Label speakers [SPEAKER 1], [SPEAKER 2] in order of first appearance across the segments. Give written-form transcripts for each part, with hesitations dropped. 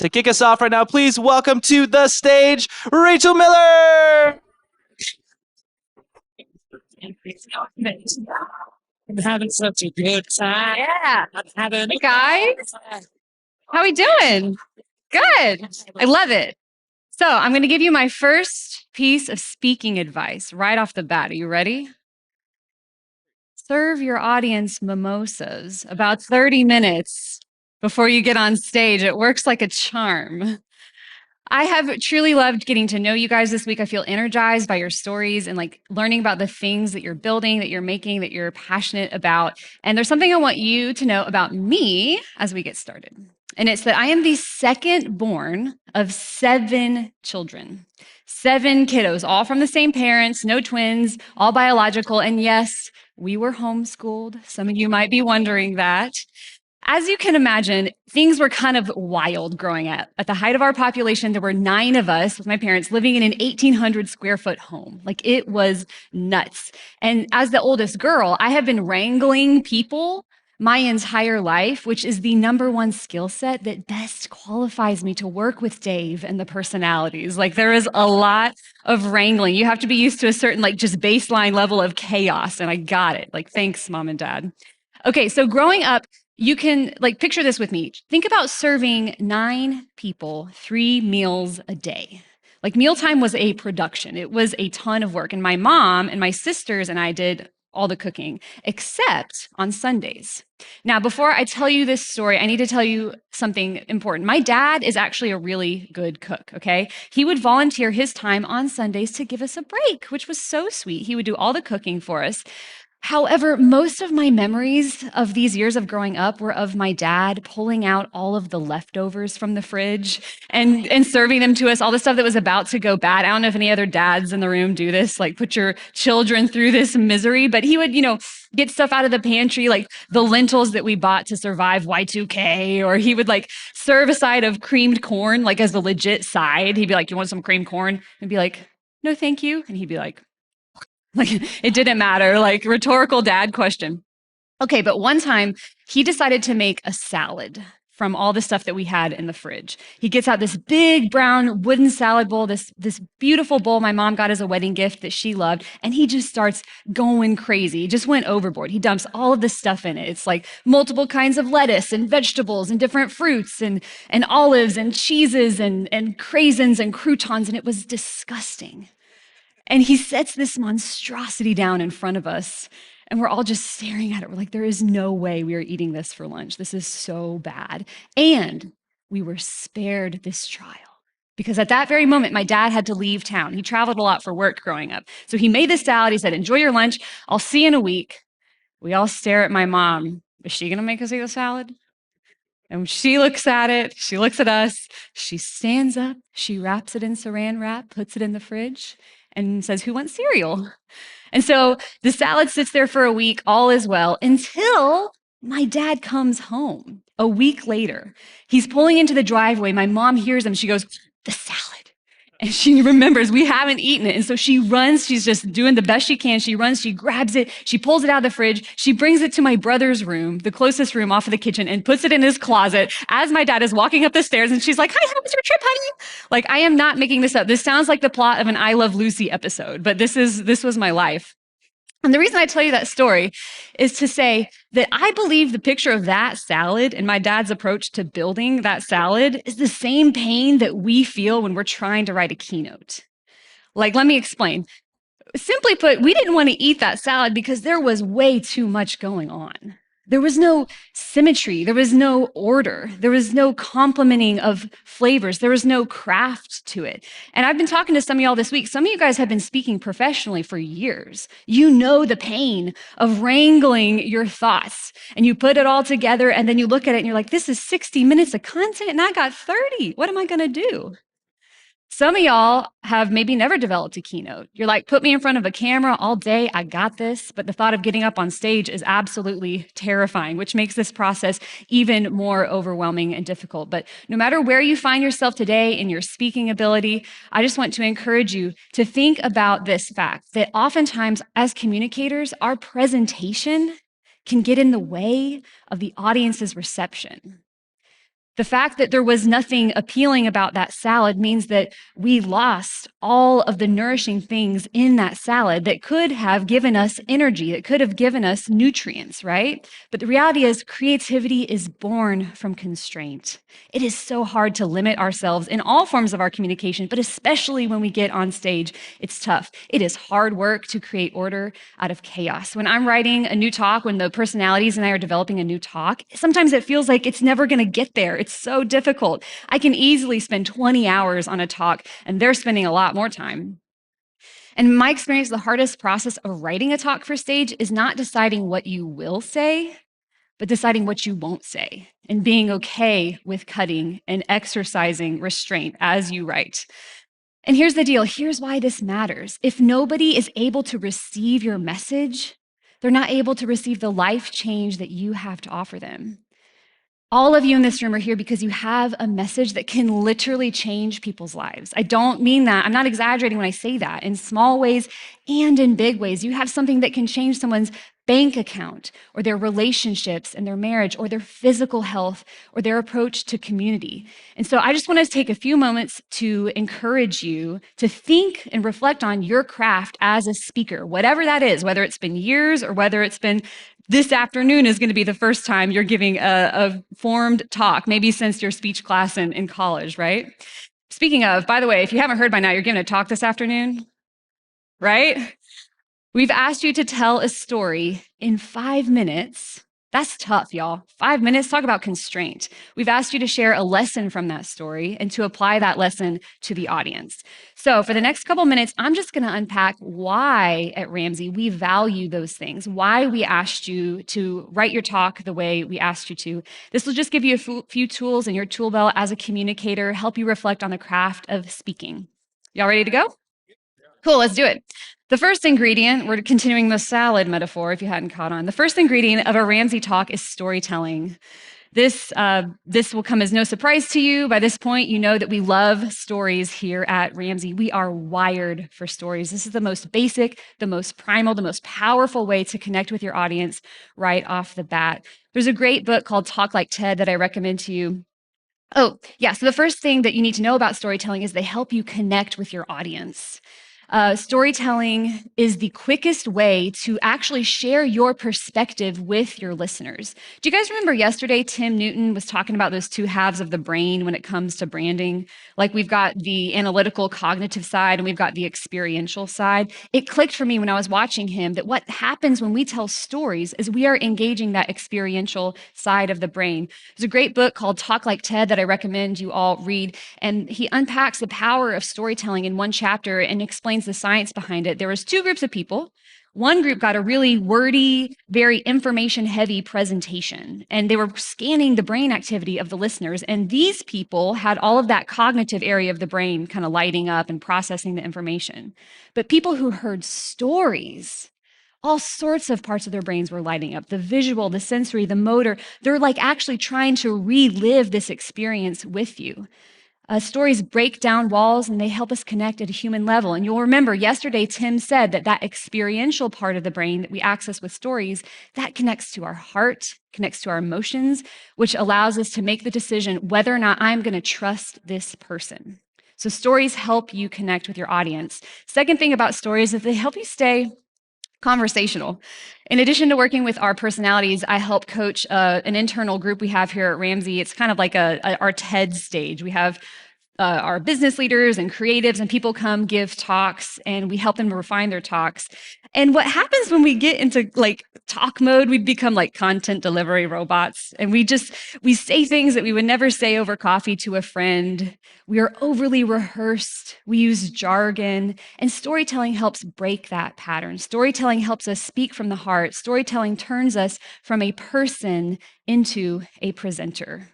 [SPEAKER 1] To kick us off right now, please welcome to the stage, Rachel Miller.
[SPEAKER 2] I'm having such a good time.
[SPEAKER 3] Yeah.
[SPEAKER 2] Having
[SPEAKER 3] Hey guys, how we doing? Good. I love it. So I'm going to give you my first piece of speaking advice right off the bat. Are you ready? Serve your audience mimosas about 30 minutes before you get on stage. It works like a charm. I have truly loved getting to know you guys this week. I feel energized by your stories and like learning about the things that you're building, that you're making, that you're passionate about. And there's something I want you to know about me as we get started. And it's that I am the second born of 7 children, 7 kiddos, all from the same parents, no twins, all biological. And yes, we were homeschooled. Some of you might be wondering that. As you can imagine, things were kind of wild growing up. At the height of our population, there were 9 of us with my parents living in an 1,800 square foot home. Like it was nuts. And as the oldest girl, I have been wrangling people my entire life, which is the number one skill set that best qualifies me to work with Dave and the personalities. Like there is a lot of wrangling. You have to be used to a certain like just baseline level of chaos. And I got it. Like, thanks, mom and dad. Okay, so growing up, you can like picture this with me. Think about serving 9 people 3 meals a day. Like mealtime was a production. It was a ton of work. And my mom and my sisters and I did all the cooking, except on Sundays. Now, before I tell you this story, I need to tell you something important. My dad is actually a really good cook, okay? He would volunteer his time on Sundays to give us a break, which was so sweet. He would do all the cooking for us. However, most of my memories of these years of growing up were of my dad pulling out all of the leftovers from the fridge and serving them to us, all the stuff that was about to go bad. I don't know if any other dads in the room do this, like put your children through this misery, but he would, get stuff out of the pantry, like the lentils that we bought to survive Y2K, or he would like serve a side of creamed corn, like as the legit side. He'd be like, "You want some creamed corn?" And be like, "No, thank you." And he'd be like, it didn't matter, like rhetorical dad question. Okay, but one time he decided to make a salad from all the stuff that we had in the fridge. He gets out this big brown wooden salad bowl, this beautiful bowl my mom got as a wedding gift that she loved, and he just starts going crazy. He just went overboard. He dumps all of this stuff in it. It's like multiple kinds of lettuce and vegetables and different fruits and olives and cheeses and craisins and croutons, and it was disgusting. And he sets this monstrosity down in front of us, and we're all just staring at it. We're like, there is no way we are eating this for lunch. This is so bad. And we were spared this trial because at that very moment, my dad had to leave town. He traveled a lot for work growing up. So he made this salad. He said, "Enjoy your lunch. I'll see you in a week." We all stare at my mom. Is she going to make us eat the salad? And she looks at it, she looks at us, she stands up, she wraps it in saran wrap, puts it in the fridge, and says, "Who wants cereal?" And so the salad sits there for a week, all is well, until my dad comes home a week later. He's pulling into the driveway. My mom hears him. She goes, "The salad." And she remembers we haven't eaten it. And so she runs. She's just doing the best she can. She runs, she grabs it, she pulls it out of the fridge. She brings it to my brother's room, the closest room off of the kitchen, and puts it in his closet as my dad is walking up the stairs. And she's like, "Hi, how was your trip, honey?" Like, I am not making this up. This sounds like the plot of an I Love Lucy episode, but this was my life. And the reason I tell you that story is to say that I believe the picture of that salad and my dad's approach to building that salad is the same pain that we feel when we're trying to write a keynote. Like, let me explain. Simply put, we didn't want to eat that salad because there was way too much going on. There was no symmetry. There was no order. There was no complementing of flavors. There was no craft to it. And I've been talking to some of y'all this week. Some of you guys have been speaking professionally for years. You know the pain of wrangling your thoughts, and you put it all together, and then you look at it and you're like, "This is 60 minutes of content and I got 30. What am I going to do?" Some of y'all have maybe never developed a keynote. You're like, "Put me in front of a camera all day, I got this." But the thought of getting up on stage is absolutely terrifying, which makes this process even more overwhelming and difficult. But no matter where you find yourself today in your speaking ability, I just want to encourage you to think about this fact that oftentimes as communicators, our presentation can get in the way of the audience's reception. The fact that there was nothing appealing about that salad means that we lost all of the nourishing things in that salad that could have given us energy, that could have given us nutrients, right? But the reality is, creativity is born from constraint. It is so hard to limit ourselves in all forms of our communication, but especially when we get on stage, it's tough. It is hard work to create order out of chaos. When I'm writing a new talk, when the personalities and I are developing a new talk, sometimes it feels like it's never going to get there. It's so difficult. I can easily spend 20 hours on a talk, and they're spending a lot more time. And in my experience, the hardest process of writing a talk for stage is not deciding what you will say, but deciding what you won't say and being okay with cutting and exercising restraint as you write. And here's the deal. Here's why this matters. If nobody is able to receive your message, they're not able to receive the life change that you have to offer them. All of you in this room are here because you have a message that can literally change people's lives. I don't mean that. I'm not exaggerating when I say that. In small ways and in big ways, you have something that can change someone's bank account or their relationships and their marriage or their physical health or their approach to community. And so I just want to take a few moments to encourage you to think and reflect on your craft as a speaker, whatever that is, whether it's been years or whether it's been this afternoon is going to be the first time you're giving a formed talk, maybe since your speech class in college, right? Speaking of, by the way, if you haven't heard by now, you're giving a talk this afternoon, right? We've asked you to tell a story in 5 minutes. That's tough, y'all. 5 minutes, talk about constraint. We've asked you to share a lesson from that story and to apply that lesson to the audience. So for the next couple minutes, I'm just going to unpack why at Ramsey we value those things, why we asked you to write your talk the way we asked you to. This will just give you a few tools in your tool belt as a communicator, help you reflect on the craft of speaking. Y'all ready to go? Cool, let's do it. The first ingredient, we're continuing the salad metaphor if you hadn't caught on. The first ingredient of a Ramsey talk is storytelling. This will come as no surprise to you. By this point, you know that we love stories here at Ramsey. We are wired for stories. This is the most basic, the most primal, the most powerful way to connect with your audience right off the bat. There's a great book called Talk Like TED that I recommend to you. Oh, yeah. So the first thing that you need to know about storytelling is they help you connect with your audience. Storytelling is the quickest way to actually share your perspective with your listeners. Do you guys remember yesterday Tim Newton was talking about those two halves of the brain when it comes to branding? Like we've got the analytical cognitive side and we've got the experiential side. It clicked for me when I was watching him that what happens when we tell stories is we are engaging that experiential side of the brain. There's a great book called Talk Like TED that I recommend you all read. And he unpacks the power of storytelling in one chapter and explains the science behind it. There was two groups of people. One group got a really wordy, very information-heavy presentation, and they were scanning the brain activity of the listeners. And these people had all of that cognitive area of the brain kind of lighting up and processing the information. But people who heard stories, all sorts of parts of their brains were lighting up. The visual, the sensory, the motor. They're like actually trying to relive this experience with you. Stories break down walls and they help us connect at a human level. And you'll remember yesterday, Tim said that experiential part of the brain that we access with stories, that connects to our heart, connects to our emotions, which allows us to make the decision whether or not I'm going to trust this person. So stories help you connect with your audience. Second thing about stories is they help you stay conversational. In addition to working with our personalities, I help coach an internal group we have here at Ramsey. It's kind of like our TED stage. We have our business leaders and creatives and people come give talks and we help them refine their talks. And what happens when we get into like talk mode, we become like content delivery robots and we say things that we would never say over coffee to a friend. We are overly rehearsed. We use jargon, and storytelling helps break that pattern. Storytelling helps us speak from the heart. Storytelling turns us from a person into a presenter.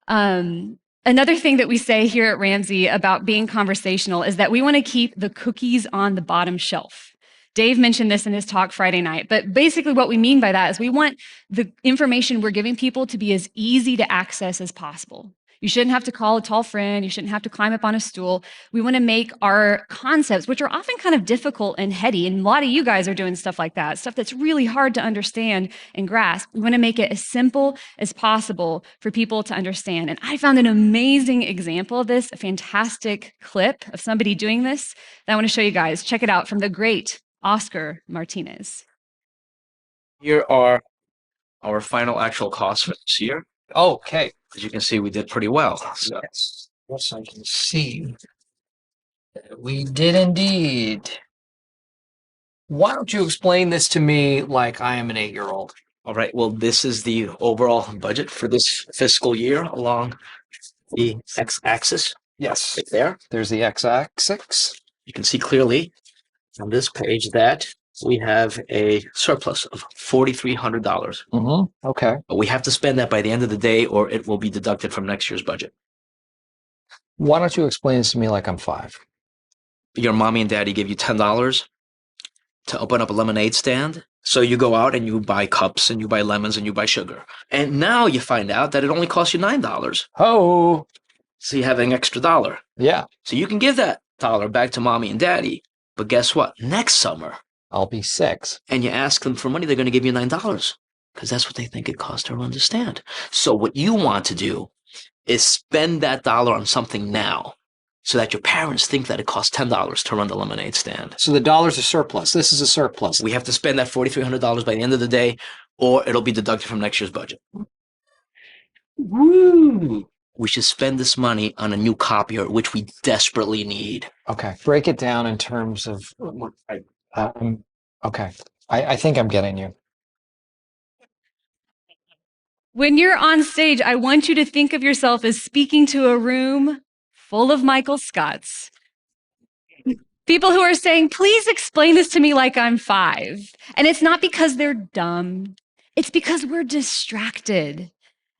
[SPEAKER 3] Another thing that we say here at Ramsey about being conversational is that we want to keep the cookies on the bottom shelf. Dave mentioned this in his talk Friday night, but basically what we mean by that is we want the information we're giving people to be as easy to access as possible. You shouldn't have to call a tall friend. You shouldn't have to climb up on a stool. We want to make our concepts, which are often kind of difficult and heady, and a lot of you guys are doing stuff like that, stuff that's really hard to understand and grasp. We want to make it as simple as possible for people to understand. And I found an amazing example of this, a fantastic clip of somebody doing this that I want to show you guys. Check it out from the great Oscar Martinez.
[SPEAKER 4] Here are our final actual costs for this year.
[SPEAKER 5] Okay.
[SPEAKER 4] As you can see, we did pretty well. So
[SPEAKER 5] Yes, I can see. We did indeed. Why don't you explain this to me like I am an 8-year-old?
[SPEAKER 4] all right, well, this is the overall budget for this fiscal year along the x-axis
[SPEAKER 5] Yes.
[SPEAKER 4] right there.
[SPEAKER 5] There's the x-axis.
[SPEAKER 4] You can see clearly on this page that we have a surplus of $4,300.
[SPEAKER 5] Mm-hmm. Okay.
[SPEAKER 4] But we have to spend that by the end of the day or it will be deducted from next year's budget.
[SPEAKER 5] Why don't you explain this to me like I'm 5?
[SPEAKER 4] Your mommy and daddy give you $10 to open up a lemonade stand. So you go out and you buy cups and you buy lemons and you buy sugar. And now you find out that it only costs you $9.
[SPEAKER 5] Oh,
[SPEAKER 4] So you have an extra dollar.
[SPEAKER 5] yeah.
[SPEAKER 4] So you can give that dollar back to mommy and daddy. But guess what? Next summer,
[SPEAKER 5] I'll be 6.
[SPEAKER 4] and you ask them for money, they're going to give you $9 because that's what they think it costs to run the stand. So what you want to do is spend that dollar on something now so that your parents think that it costs $10 to run the lemonade stand.
[SPEAKER 5] So the dollar's a surplus. This is a surplus.
[SPEAKER 4] We have to spend that $4,300 by the end of the day or it'll be deducted from next year's budget.
[SPEAKER 5] Woo!
[SPEAKER 4] We should spend this money on a new copier, which we desperately need.
[SPEAKER 5] Okay. Break it down in terms of. Okay. I think I'm getting you.
[SPEAKER 3] When you're on stage, I want you to think of yourself as speaking to a room full of Michael Scotts. People who are saying, please explain this to me like I'm 5. And it's not because they're dumb. It's because we're distracted.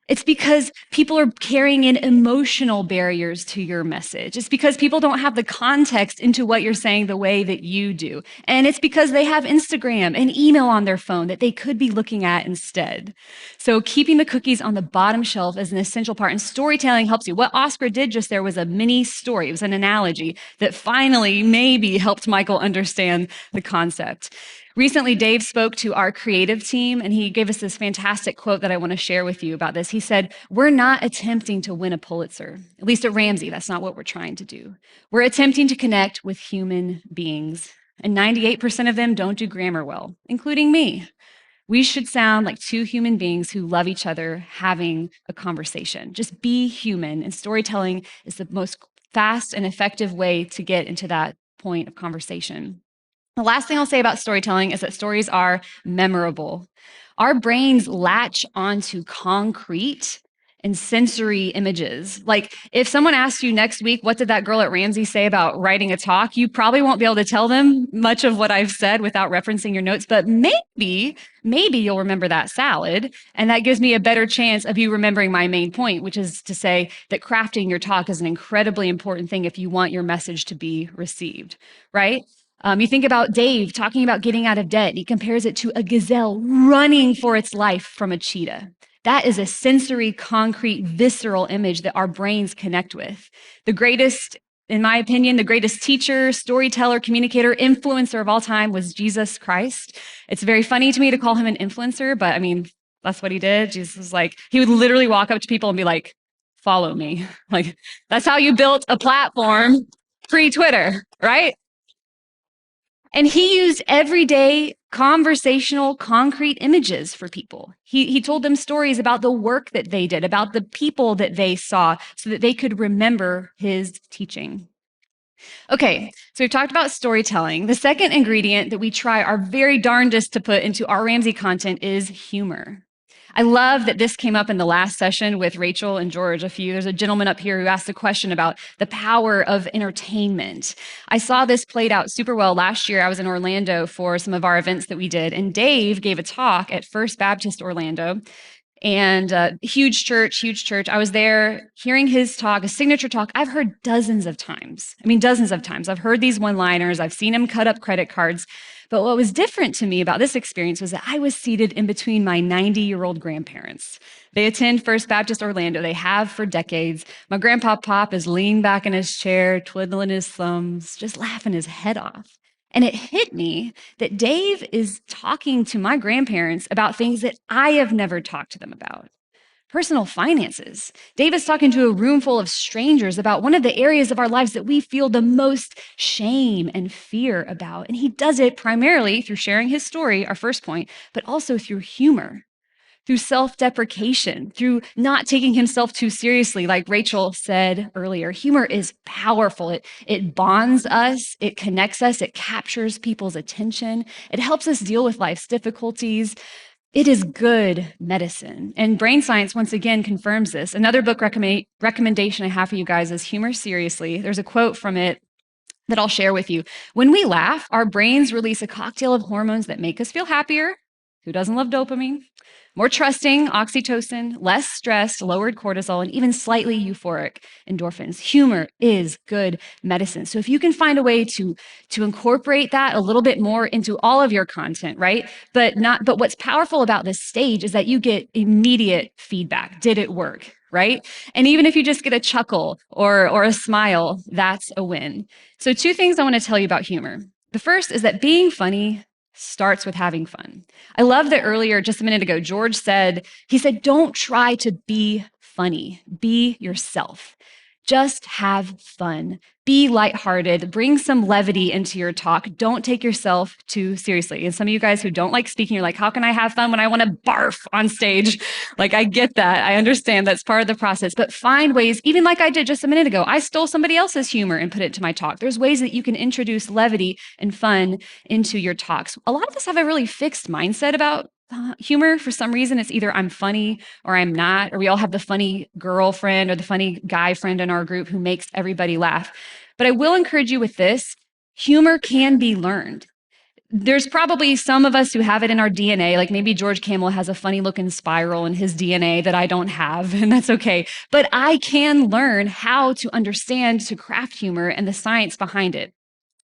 [SPEAKER 3] It's because people are carrying in emotional barriers to your message. It's because people don't have the context into what you're saying the way that you do. And it's because they have Instagram and email on their phone that they could be looking at instead. So keeping the cookies on the bottom shelf is an essential part, and storytelling helps you. What Oscar did just there was a mini story. It was an analogy that finally maybe helped Michael understand the concept. Recently, Dave spoke to our creative team, and he gave us this fantastic quote that I want to share with you about this. He said, we're not attempting to win a Pulitzer, at least at Ramsey. That's not what we're trying to do. We're attempting to connect with human beings, and 98% of them don't do grammar well, including me. We should sound like 2 human beings who love each other having a conversation. Just be human, and storytelling is the most fast and effective way to get into that point of conversation. The last thing I'll say about storytelling is that stories are memorable. Our brains latch onto concrete and sensory images. Like if someone asks you next week, what did that girl at Ramsey say about writing a talk? You probably won't be able to tell them much of what I've said without referencing your notes, but maybe you'll remember that salad. And that gives me a better chance of you remembering my main point, which is to say that crafting your talk is an incredibly important thing if you want your message to be received, right? You think about Dave talking about getting out of debt. He compares it to a gazelle running for its life from a cheetah. That is a sensory, concrete, visceral image that our brains connect with. The greatest, in my opinion, the greatest teacher, storyteller, communicator, influencer of all time was Jesus Christ. It's very funny to me to call him an influencer, but I mean, that's what he did. Jesus was like, he would literally walk up to people and be like, follow me. Like, that's how you built a platform pre-Twitter, right? And he used everyday conversational, concrete images for people. He told them stories about the work that they did, about the people that they saw, so that they could remember his teaching. Okay, so we've talked about storytelling. The second ingredient that we try our very darndest to put into our Ramsey content is humor. I love that this came up in the last session with Rachel and George. There's a gentleman up here who asked a question about the power of entertainment. I saw this played out super well last year. I was in Orlando for some of our events that we did, and Dave gave a talk at First Baptist Orlando. and huge church. I was there hearing his talk, a signature talk I've heard dozens of times. I mean, dozens of times. I've heard these one-liners. I've seen him cut up credit cards. But what was different to me about this experience was that I was seated in between my 90-year-old grandparents. They attend First Baptist Orlando. They have for decades. My grandpa Pop is leaning back in his chair, twiddling his thumbs, just laughing his head off. And it hit me that Dave is talking to my grandparents about things that I have never talked to them about. Personal finances. Dave is talking to a room full of strangers about one of the areas of our lives that we feel the most shame and fear about. And he does it primarily through sharing his story, our first point, but also through humor, through self-deprecation, through not taking himself too seriously. Like Rachel said earlier, humor is powerful. It bonds us, it connects us, it captures people's attention. It helps us deal with life's difficulties. It is good medicine. And brain science, once again, confirms this. Another book recommendation I have for you guys is Humor Seriously. There's a quote from it that I'll share with you. When we laugh, our brains release a cocktail of hormones that make us feel happier. Who doesn't love dopamine? More trusting, oxytocin, less stressed, lowered cortisol, and even slightly euphoric endorphins. Humor is good medicine. So if you can find a way to incorporate that a little bit more into all of your content, right? But what's powerful about this stage is that you get immediate feedback. Did it work? Right? And even if you just get a chuckle or a smile, that's a win. So 2 things I want to tell you about humor. The first is that being funny starts with having fun. I love that earlier, just a minute ago, George said, don't try to be funny, be yourself. Just have fun. Be lighthearted. Bring some levity into your talk. Don't take yourself too seriously. And some of you guys who don't like speaking, you're like, how can I have fun when I want to barf on stage? Like, I get that. I understand that's part of the process. But find ways, even like I did just a minute ago, I stole somebody else's humor and put it to my talk. There's ways that you can introduce levity and fun into your talks. A lot of us have a really fixed mindset about humor. For some reason, it's either I'm funny or I'm not, or we all have the funny girlfriend or the funny guy friend in our group who makes everybody laugh. But I will encourage you with this. Humor can be learned. There's probably some of us who have it in our DNA, like maybe George Camel has a funny looking spiral in his DNA that I don't have, and that's okay. But I can learn how to understand, to craft humor and the science behind it.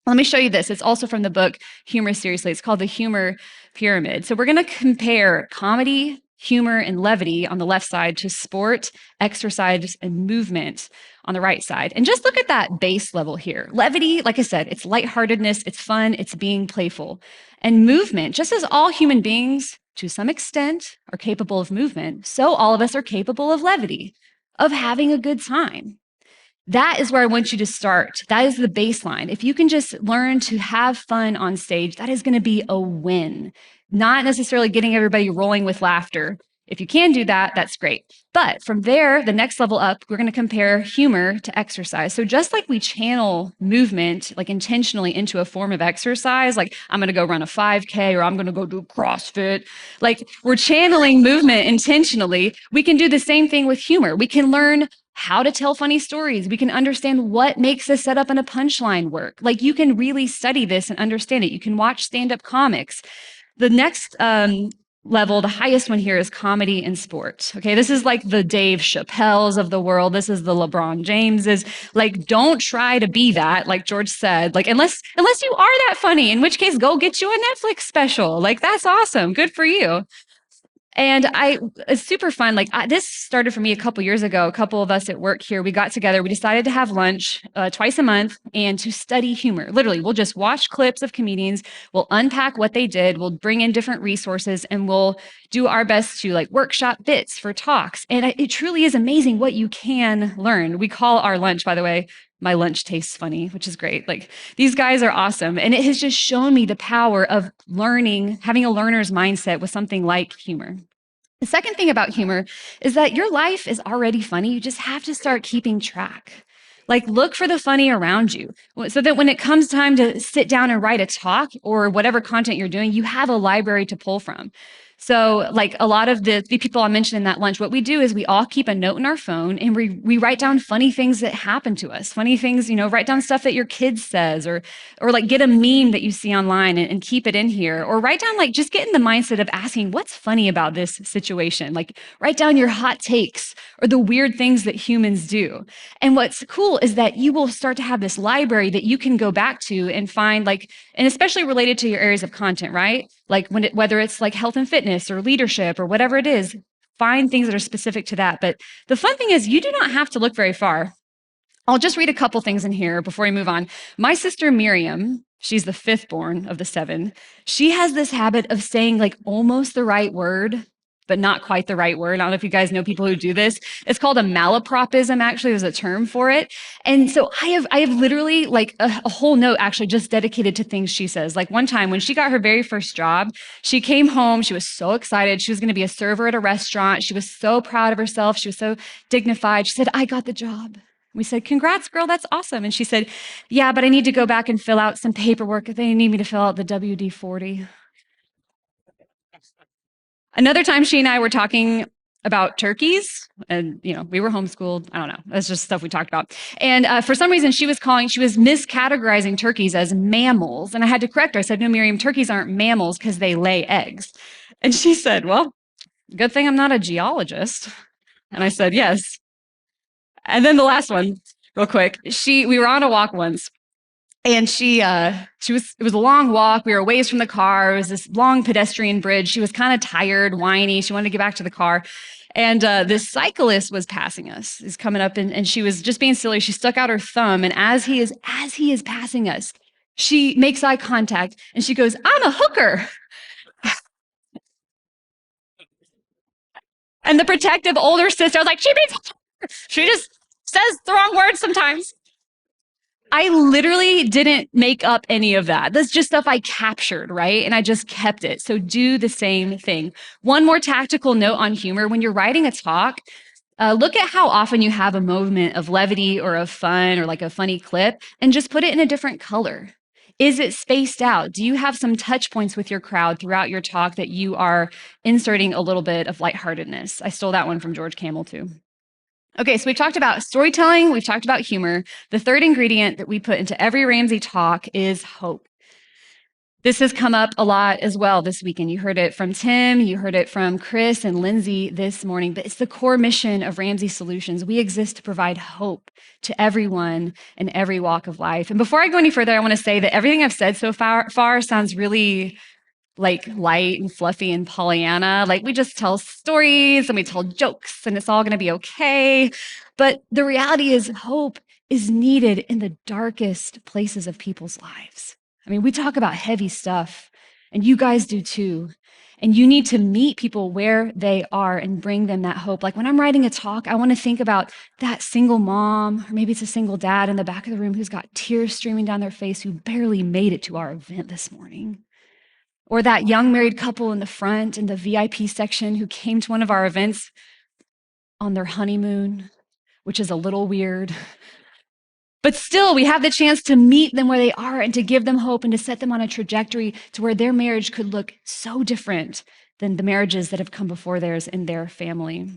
[SPEAKER 3] Let me show you this. It's also from the book Humor Seriously. It's called the Humor Pyramid. So we're going to compare comedy, humor, and levity on the left side to sport, exercise, and movement on the right side. And just look at that base level here. Levity, like I said, it's lightheartedness, it's fun, it's being playful. And movement, just as all human beings, to some extent, are capable of movement, so all of us are capable of levity, of having a good time. That is where I want you to start. That is the baseline. If you can just learn to have fun on stage, that is going to be a win. Not necessarily getting everybody rolling with laughter. If you can do that, that's great. But from there, the next level up, we're going to compare humor to exercise. So just like we channel movement, like intentionally into a form of exercise, like I'm going to go run a 5K or I'm going to go do CrossFit, like we're channeling movement intentionally. We can do the same thing with humor. We can learn how to tell funny stories. We can understand what makes a setup and a punchline work. Like you can really study this and understand it. You can watch stand-up comics. The next level, the highest one here is comedy and sport. Okay, this is like the Dave Chappelles of the world. This is the LeBron Jameses. Like, don't try to be that, like George said. Like, unless you are that funny, in which case, go get you a Netflix special. Like, that's awesome. Good for you. And it's super fun. Like this started for me a couple years ago. A couple of us at work here, we got together. We decided to have lunch twice a month and to study humor. Literally, we'll just watch clips of comedians. We'll unpack what they did. We'll bring in different resources and we'll do our best to like workshop bits for talks. And it truly is amazing what you can learn. We call our lunch, by the way, my lunch tastes funny, which is great. Like these guys are awesome. And it has just shown me the power of learning, having a learner's mindset with something like humor. The second thing about humor is that your life is already funny. You just have to start keeping track. Like look for the funny around you so that when it comes time to sit down and write a talk or whatever content you're doing, you have a library to pull from. So, like a lot of the people I mentioned in that lunch, what we do is we all keep a note in our phone and we write down funny things that happen to us, funny things, write down stuff that your kid says, or like get a meme that you see online and keep it in here, or write down, like, just get in the mindset of asking what's funny about this situation. Like, write down your hot takes or the weird things that humans do. And what's cool is that you will start to have this library that you can go back to and find, like, and especially related to your areas of content, right? Like whether it's like health and fitness or leadership or whatever it is, find things that are specific to that. But the fun thing is you do not have to look very far. I'll just read a couple things in here before we move on. My sister Miriam, she's the fifth born of the seven. She has this habit of saying like almost the right word, but not quite the right word. I don't know if you guys know people who do this. It's called a malapropism, actually, there's a term for it. And so I have literally like a whole note actually just dedicated to things she says. Like one time when she got her very first job, she came home, she was so excited. She was going to be a server at a restaurant. She was so proud of herself. She was so dignified. She said, "I got the job." We said, "Congrats, girl, that's awesome." And she said, "Yeah, but I need to go back and fill out some paperwork. They need me to fill out the WD-40. Another time she and I were talking about turkeys, and we were homeschooled. I don't know. That's just stuff we talked about. And for some reason, she was miscategorizing turkeys as mammals. And I had to correct her. I said, "No, Miriam, turkeys aren't mammals because they lay eggs." And she said, "Well, good thing I'm not a geologist." And I said, "Yes." And then the last one, real quick. We were on a walk once, and it was a long walk. We were a ways from the car. It was this long pedestrian bridge. She was kind of tired, whiny. She wanted to get back to the car. And this cyclist was passing us. He's coming up, and she was just being silly. She stuck out her thumb, and as he is passing us, she makes eye contact and she goes, "I'm a hooker." And the protective older sister was like, she just says the wrong words sometimes. I literally didn't make up any of that. That's just stuff I captured, right? And I just kept it. So do the same thing. One more tactical note on humor. When you're writing a talk, look at how often you have a moment of levity or of fun or like a funny clip and just put it in a different color. Is it spaced out? Do you have some touch points with your crowd throughout your talk that you are inserting a little bit of lightheartedness? I stole that one from George Camel too. Okay, so we've talked about storytelling, we've talked about humor. The third ingredient that we put into every Ramsey talk is hope. This has come up a lot as well this weekend. You heard it from Tim, you heard it from Chris and Lindsay this morning, but it's the core mission of Ramsey Solutions. We exist to provide hope to everyone in every walk of life. And before I go any further, I want to say that everything I've said so far sounds really like light and fluffy and Pollyanna. Like we just tell stories and we tell jokes and it's all going to be okay. But the reality is hope is needed in the darkest places of people's lives. I mean, we talk about heavy stuff and you guys do too. And you need to meet people where they are and bring them that hope. Like when I'm writing a talk, I want to think about that single mom, or maybe it's a single dad in the back of the room who's got tears streaming down their face who barely made it to our event this morning. Or that young married couple in the front in the VIP section who came to one of our events on their honeymoon, which is a little weird. But still, we have the chance to meet them where they are and to give them hope and to set them on a trajectory to where their marriage could look so different than the marriages that have come before theirs in their family.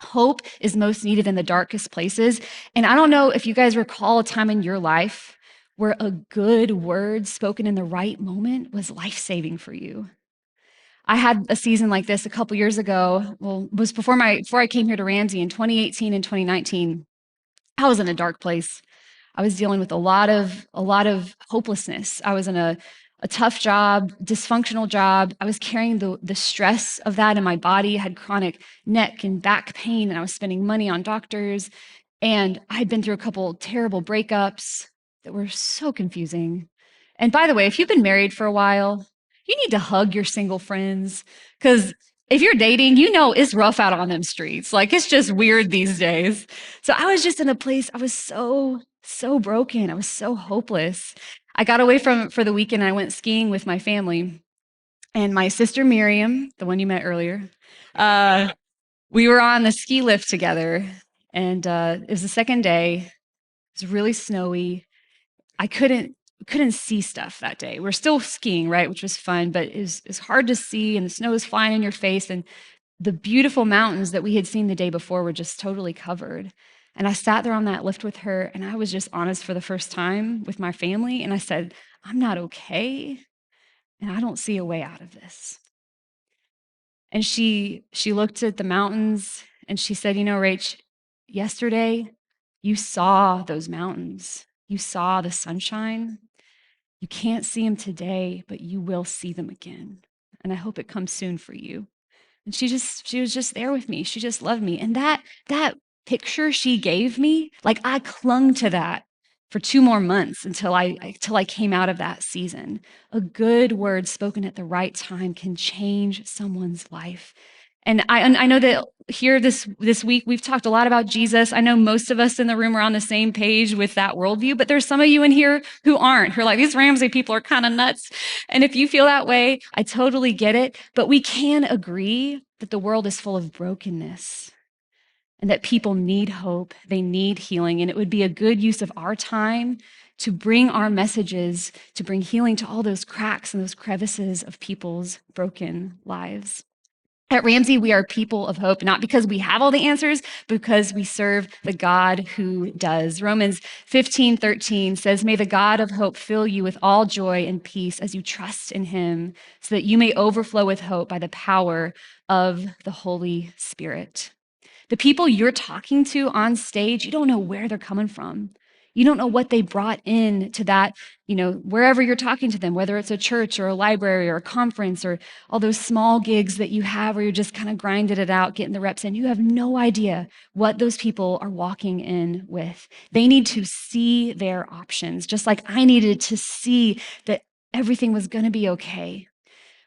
[SPEAKER 3] Hope is most needed in the darkest places. And I don't know if you guys recall a time in your life where a good word spoken in the right moment was life-saving for you. I had a season like this a couple years ago. Well, it was before I came here to Ramsey in 2018 and 2019. I was in a dark place. I was dealing with a lot of hopelessness. I was in a tough job, dysfunctional job. I was carrying the stress of that in my body. I had chronic neck and back pain, and I was spending money on doctors. And I had been through a couple terrible breakups that were so confusing. And by the way, if you've been married for a while, you need to hug your single friends, because if you're dating, it's rough out on them streets. Like it's just weird these days. So I was just in a place, I was so broken. I was so hopeless. I got away for the weekend. I went skiing with my family. And my sister Miriam, the one you met earlier, we were on the ski lift together. And it was the second day. It was really snowy. couldn't see stuff that day. We're still skiing, right, which was fun, but it's hard to see, and the snow is flying in your face, and the beautiful mountains that we had seen the day before were just totally covered. And I sat there on that lift with her, and I was just honest for the first time with my family, and I said, I'm not okay, and I don't see a way out of this. And she looked at the mountains and she said, you know, Rach, yesterday you saw those mountains. You saw the sunshine. You can't see them today, but you will see them again. And I hope it comes soon for you. And she was just there with me. She just loved me. And that picture she gave me, like I clung to that for 2 more months until I came out of that season. A good word spoken at the right time can change someone's life. And I know that here this week we've talked a lot about Jesus. I know most of us in the room are on the same page with that worldview, but there's some of you in here who aren't, who are like, these Ramsey people are kind of nuts. And if you feel that way, I totally get it. But we can agree that the world is full of brokenness and that people need hope, they need healing. And it would be a good use of our time to bring our messages, to bring healing to all those cracks and those crevices of people's broken lives. At Ramsey, we are people of hope, not because we have all the answers, but because we serve the God who does. Romans 15:13 says, may the God of hope fill you with all joy and peace as you trust in him, so that you may overflow with hope by the power of the Holy Spirit. The people you're talking to on stage, you don't know where they're coming from. You don't know what they brought in to that, wherever you're talking to them, whether it's a church or a library or a conference or all those small gigs that you have where you're just kind of grinding it out, getting the reps in. You have no idea what those people are walking in with. They need to see their options, just like I needed to see that everything was going to be okay,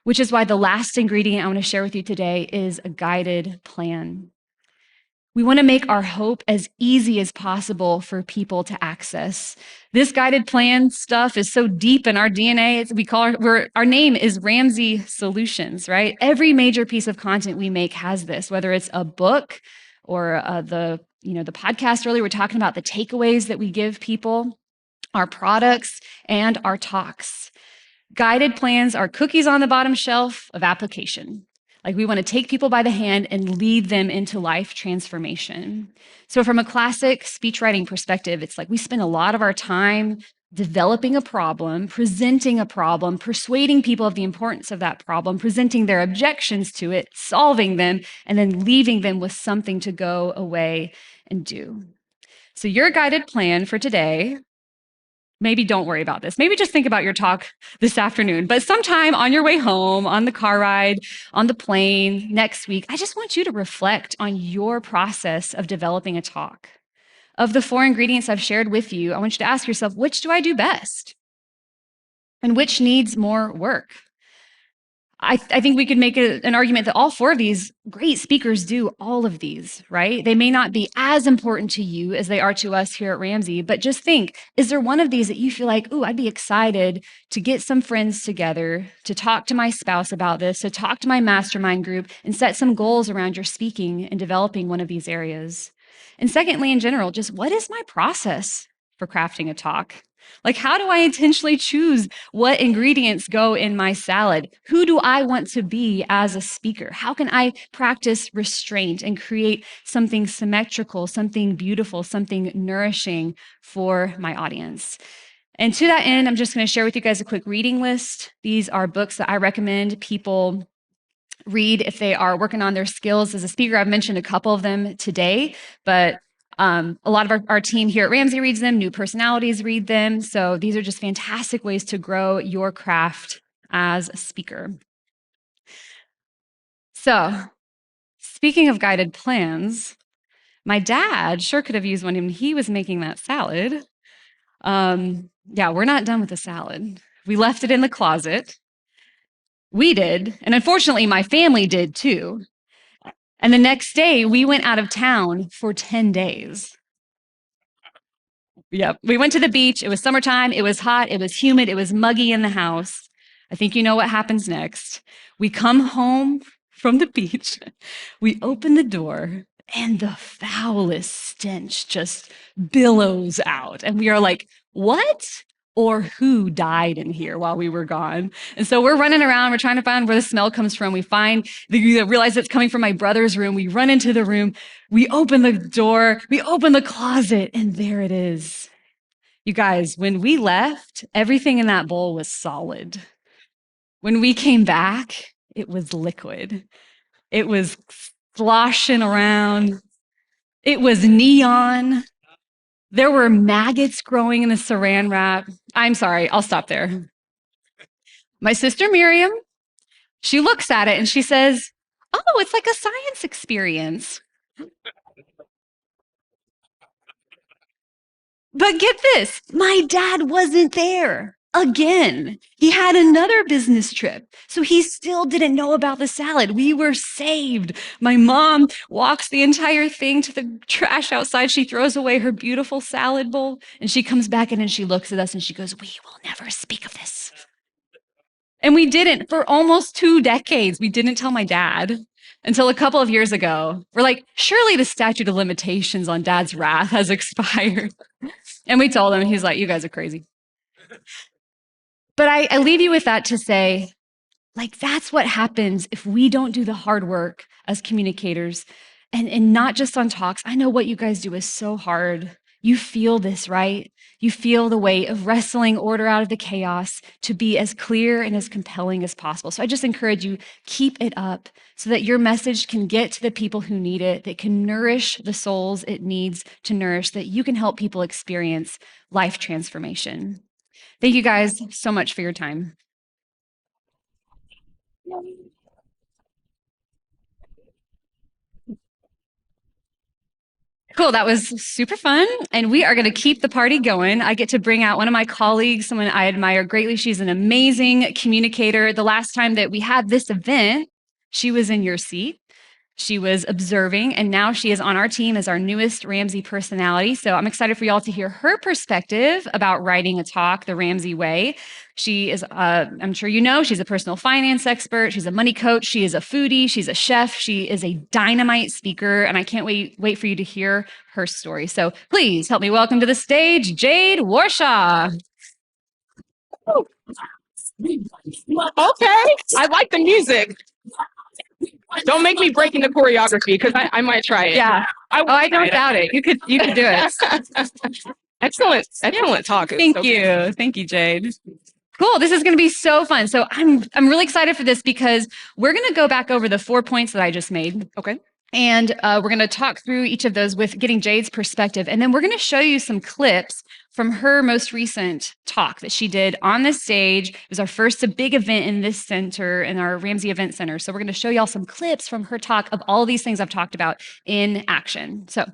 [SPEAKER 3] which is why the last ingredient I want to share with you today is a guided plan. We want to make our hope as easy as possible for people to access. This guided plan stuff is so deep in our DNA. Our name is Ramsey Solutions, right? Every major piece of content we make has this, whether it's a book or the podcast earlier, we're talking about the takeaways that we give people, our products, and our talks. Guided plans are cookies on the bottom shelf of application. Like we want to take people by the hand and lead them into life transformation. So from a classic speech writing perspective, it's like we spend a lot of our time developing a problem, presenting a problem, persuading people of the importance of that problem, presenting their objections to it, solving them, and then leaving them with something to go away and do. So your guided plan for today, maybe don't worry about this. Maybe just think about your talk this afternoon. But sometime on your way home, on the car ride, on the plane next week, I just want you to reflect on your process of developing a talk. Of the 4 ingredients I've shared with you, I want you to ask yourself, which do I do best? And which needs more work? I think we could make an argument that all 4 of these great speakers do all of these, right? They may not be as important to you as they are to us here at Ramsey, but just think, is there one of these that you feel like, ooh, I'd be excited to get some friends together, to talk to my spouse about this, to talk to my mastermind group, and set some goals around your speaking and developing one of these areas? And secondly, in general, just what is my process for crafting a talk? Like, how do I intentionally choose what ingredients go in my salad? Who do I want to be as a speaker? How can I practice restraint and create something symmetrical, something beautiful, something nourishing for my audience? And to that end, I'm just going to share with you guys a quick reading list. These are books that I recommend people read if they are working on their skills as a speaker. I've mentioned a couple of them today, but a lot of our team here at Ramsey reads them, new personalities read them. So these are just fantastic ways to grow your craft as a speaker. So speaking of guided plans, my dad sure could have used one when he was making that salad. Yeah, we're not done with the salad. We left it in the closet. We did. And unfortunately, my family did too. And the next day, we went out of town for 10 days. Yep. We went to the beach. It was summertime. It was hot. It was humid. It was muggy in the house. I think you know what happens next. We come home from the beach. We open the door, and the foulest stench just billows out. And we are like, what? or who died in here while we were gone. And so we're running around, we're trying to find where the smell comes from. We realize it's coming from my brother's room. We run into the room, we open the door, we open the closet, and there it is. You guys, when we left, everything in that bowl was solid. When we came back, it was liquid. It was sloshing around. It was neon. There were maggots growing in the saran wrap. I'm sorry, I'll stop there. My sister Miriam, she looks at it and she says, "Oh, it's like a science experience." But get this, my dad wasn't there. Again, he had another business trip, so he still didn't know about the salad. We were saved. My mom walks the entire thing to the trash outside. She throws away her beautiful salad bowl, and she comes back in and she looks at us and she goes, "We will never speak of this." And we didn't for almost 2 decades. We didn't tell my dad until a couple of years ago. We're like, surely the statute of limitations on dad's wrath has expired. And we told him, he's like, "You guys are crazy." But I leave you with that to say, like, that's what happens if we don't do the hard work as communicators and not just on talks. I know what you guys do is so hard. You feel this, right? You feel the weight of wrestling order out of the chaos to be as clear and as compelling as possible. So I just encourage you, keep it up so that your message can get to the people who need it, that can nourish the souls it needs to nourish, that you can help people experience life transformation. Thank you guys so much for your time. Cool. That was super fun. And we are going to keep the party going. I get to bring out one of my colleagues, someone I admire greatly. She's an amazing communicator. The last time that we had this event, she was in your seat. She was observing, and now she is on our team as our newest Ramsey personality. So I'm excited for y'all to hear her perspective about writing a talk the Ramsey way. She is, I'm sure you know, she's a personal finance expert. She's a money coach. She is a foodie. She's a chef. She is a dynamite speaker, and I can't wait for you to hear her story. So please help me welcome to the stage, Jade Warshaw.
[SPEAKER 6] Okay, I like the music. Don't make me break into choreography because I might try it.
[SPEAKER 3] Yeah. I don't doubt it. You could do it.
[SPEAKER 6] Excellent talk.
[SPEAKER 3] Thank you, Jade. Cool. This is going to be so fun. So I'm really excited for this because we're going to go back over the 4 points that I just made.
[SPEAKER 6] Okay.
[SPEAKER 3] And we're going to talk through each of those with getting Jade's perspective. And then we're going to show you some clips from her most recent talk that she did on this stage. It was our first big event in this center, in our Ramsey Event Center. So we're going to show y'all some clips from her talk of all these things I've talked about in action. So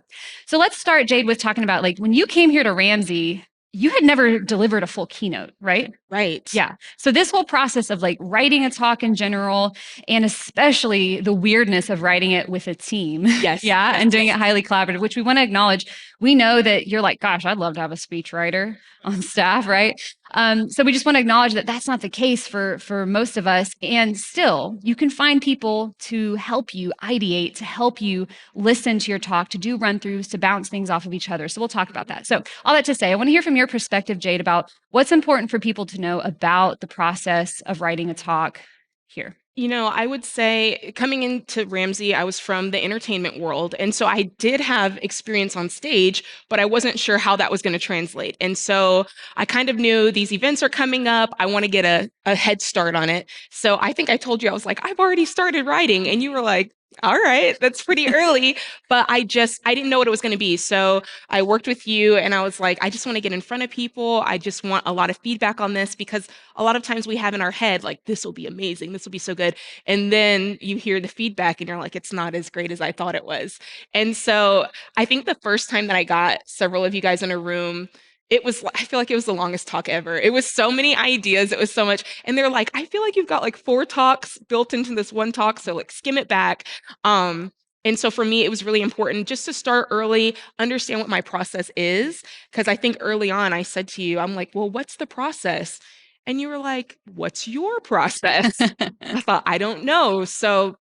[SPEAKER 3] let's start, Jade, with talking about, like, when you came here to Ramsey, you had never delivered a full keynote, right?
[SPEAKER 6] Right.
[SPEAKER 3] Yeah. So this whole process of, like, writing a talk in general, and especially the weirdness of writing it with a team.
[SPEAKER 6] Yes.
[SPEAKER 3] Yeah. And doing it highly collaborative, which we want to acknowledge. We know that you're like, gosh, I'd love to have a speechwriter on staff, right? So we just want to acknowledge that that's not the case for most of us. And still, you can find people to help you ideate, to help you listen to your talk, to do run-throughs, to bounce things off of each other. So we'll talk about that. So all that to say, I want to hear from your perspective, Jade, about what's important for people to know about the process of writing a talk here.
[SPEAKER 6] You know, I would say coming into Ramsey, I was from the entertainment world. And so I did have experience on stage, but I wasn't sure how that was going to translate. And so I kind of knew these events are coming up. I want to get a head start on it. So I think I told you, I was like, I've already started writing. And you were like, all right, that's pretty early. But I didn't know what it was going to be. So I worked with you and I was like, I just want to get in front of people. I just want a lot of feedback on this because a lot of times we have in our head, like, this will be amazing. This will be so good. And then you hear the feedback and you're like, it's not as great as I thought it was. And so I think the first time that I got several of you guys in a room, I feel like it was the longest talk ever. It was so many ideas. It was so much. And they're like, I feel like you've got like 4 talks built into this one talk. So like skim it back. And so for me, it was really important just to start early, understand what my process is. Because I think early on, I said to you, I'm like, well, what's the process? And you were like, what's your process? I thought, I don't know. So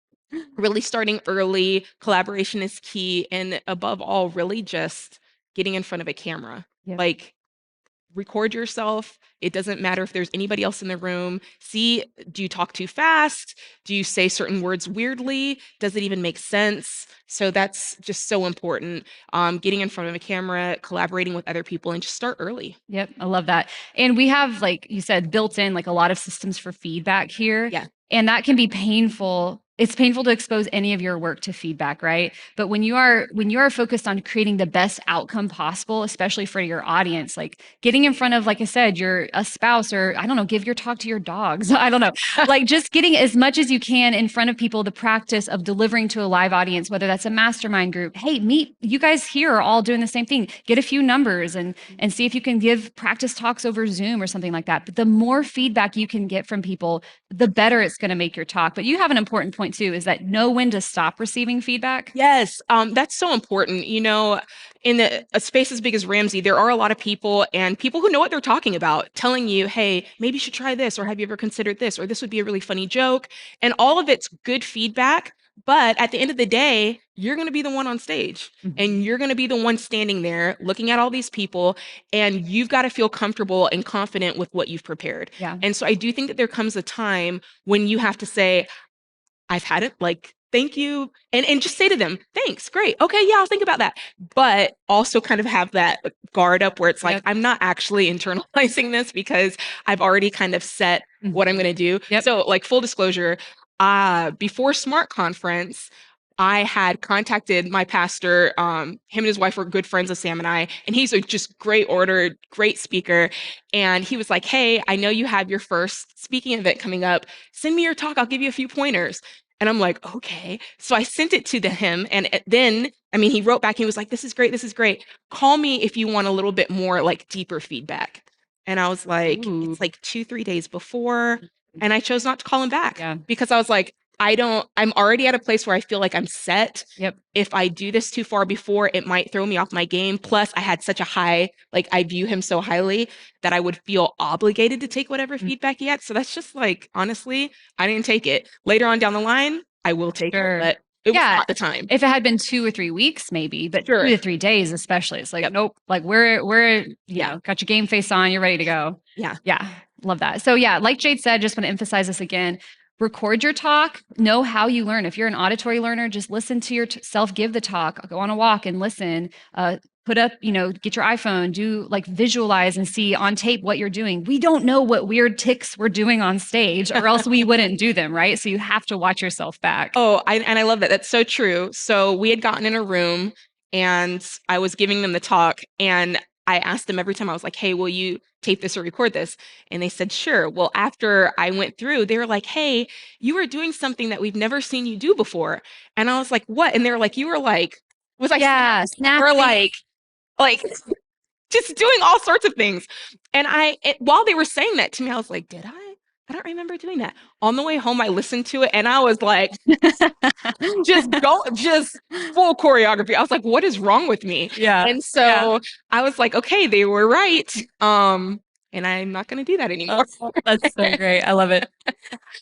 [SPEAKER 6] really starting early, collaboration is key. And above all, really just getting in front of a camera.
[SPEAKER 3] Yeah.
[SPEAKER 6] Like, record yourself. It doesn't matter if there's anybody else in the room. See, do you talk too fast? Do you say certain words weirdly? Does it even make sense? So that's just so important. Getting in front of a camera, collaborating with other people, and just start early.
[SPEAKER 3] Yep, I love that. And we have, like you said, built in like a lot of systems for feedback here.
[SPEAKER 6] Yeah.
[SPEAKER 3] And that can be painful. It's painful to expose any of your work to feedback, right? But when you are focused on creating the best outcome possible, especially for your audience, like getting in front of, like I said, a spouse, or I don't know, give your talk to your dogs. I don't know. Like just getting as much as you can in front of people, the practice of delivering to a live audience, whether that's a mastermind group. Hey, meet you guys here are all doing the same thing. Get a few numbers and see if you can give practice talks over Zoom or something like that. But the more feedback you can get from people, the better it's going to make your talk. But you have an important point too, is that know when to stop receiving feedback.
[SPEAKER 6] Yes, that's so important. You know, in a space as big as Ramsey, there are a lot of people and people who know what they're talking about telling you, hey, maybe you should try this, or have you ever considered this, or this would be a really funny joke. And all of it's good feedback. But at the end of the day, you're going to be the one on stage and you're going to be the one standing there looking at all these people, and you've got to feel comfortable and confident with what you've prepared.
[SPEAKER 3] Yeah.
[SPEAKER 6] And so I do think that there comes a time when you have to say, I've had it, like, thank you. And just say to them, thanks, great. Okay, yeah, I'll think about that. But also kind of have that guard up where it's like,
[SPEAKER 3] Yep.
[SPEAKER 6] I'm not actually internalizing this because I've already kind of set what I'm going to do.
[SPEAKER 3] Yep.
[SPEAKER 6] So like full disclosure, before Smart Conference, I had contacted my pastor. Him and his wife were good friends of Sam and I, and he's a just great orator, great speaker. And he was like, hey, I know you have your first speaking event coming up. Send me your talk. I'll give you a few pointers. And I'm like, okay. So I sent it to him. And then, I mean, he wrote back, he was like, this is great. This is great. Call me if you want a little bit more like deeper feedback. And I was like,
[SPEAKER 3] Ooh.
[SPEAKER 6] it's like 2-3 days before. And I chose not to call him back
[SPEAKER 3] Yeah.
[SPEAKER 6] because I was like, I'm already at a place where I feel like I'm set.
[SPEAKER 3] Yep.
[SPEAKER 6] If I do this too far before, it might throw me off my game. Plus, I had such a high, like I view him so highly that I would feel obligated to take whatever feedback he had. So that's just like, honestly, I didn't take it. Later on down the line, I will take
[SPEAKER 3] Sure.
[SPEAKER 6] it, but it was
[SPEAKER 3] Yeah.
[SPEAKER 6] not the time.
[SPEAKER 3] If it had been 2 or 3 weeks, maybe, but
[SPEAKER 6] Sure.
[SPEAKER 3] 2 to 3 days, especially, it's like, nope, like we're, got your game face on, you're ready to go.
[SPEAKER 6] Yeah.
[SPEAKER 3] Yeah. Love that. So yeah, like Jade said, just want to emphasize this again. Record your talk, know how you learn. If you're an auditory learner, just listen to yourself give the talk, go on a walk and listen, put up, get your iPhone, do like visualize and see on tape what you're doing. We don't know what weird ticks we're doing on stage or else we wouldn't do them, right? So you have to watch yourself back.
[SPEAKER 6] Oh, I love that. That's so true. So we had gotten in a room and I was giving them the talk, and I asked them every time, I was like, hey, will you tape this or record this? And they said, sure. Well, after I went through, they were like, hey, you were doing something that we've never seen you do before. And I was like, what? And they were like, you were like, was I
[SPEAKER 3] Yeah,
[SPEAKER 6] or like just doing all sorts of things. And while they were saying that to me, I was like, did I? I don't remember doing that. On the way home, I listened to it and I was like, just full choreography. I was like, what is wrong with me?
[SPEAKER 3] Yeah.
[SPEAKER 6] And so I was like, okay, they were right. And I'm not going to do that anymore.
[SPEAKER 3] That's so great. I love it.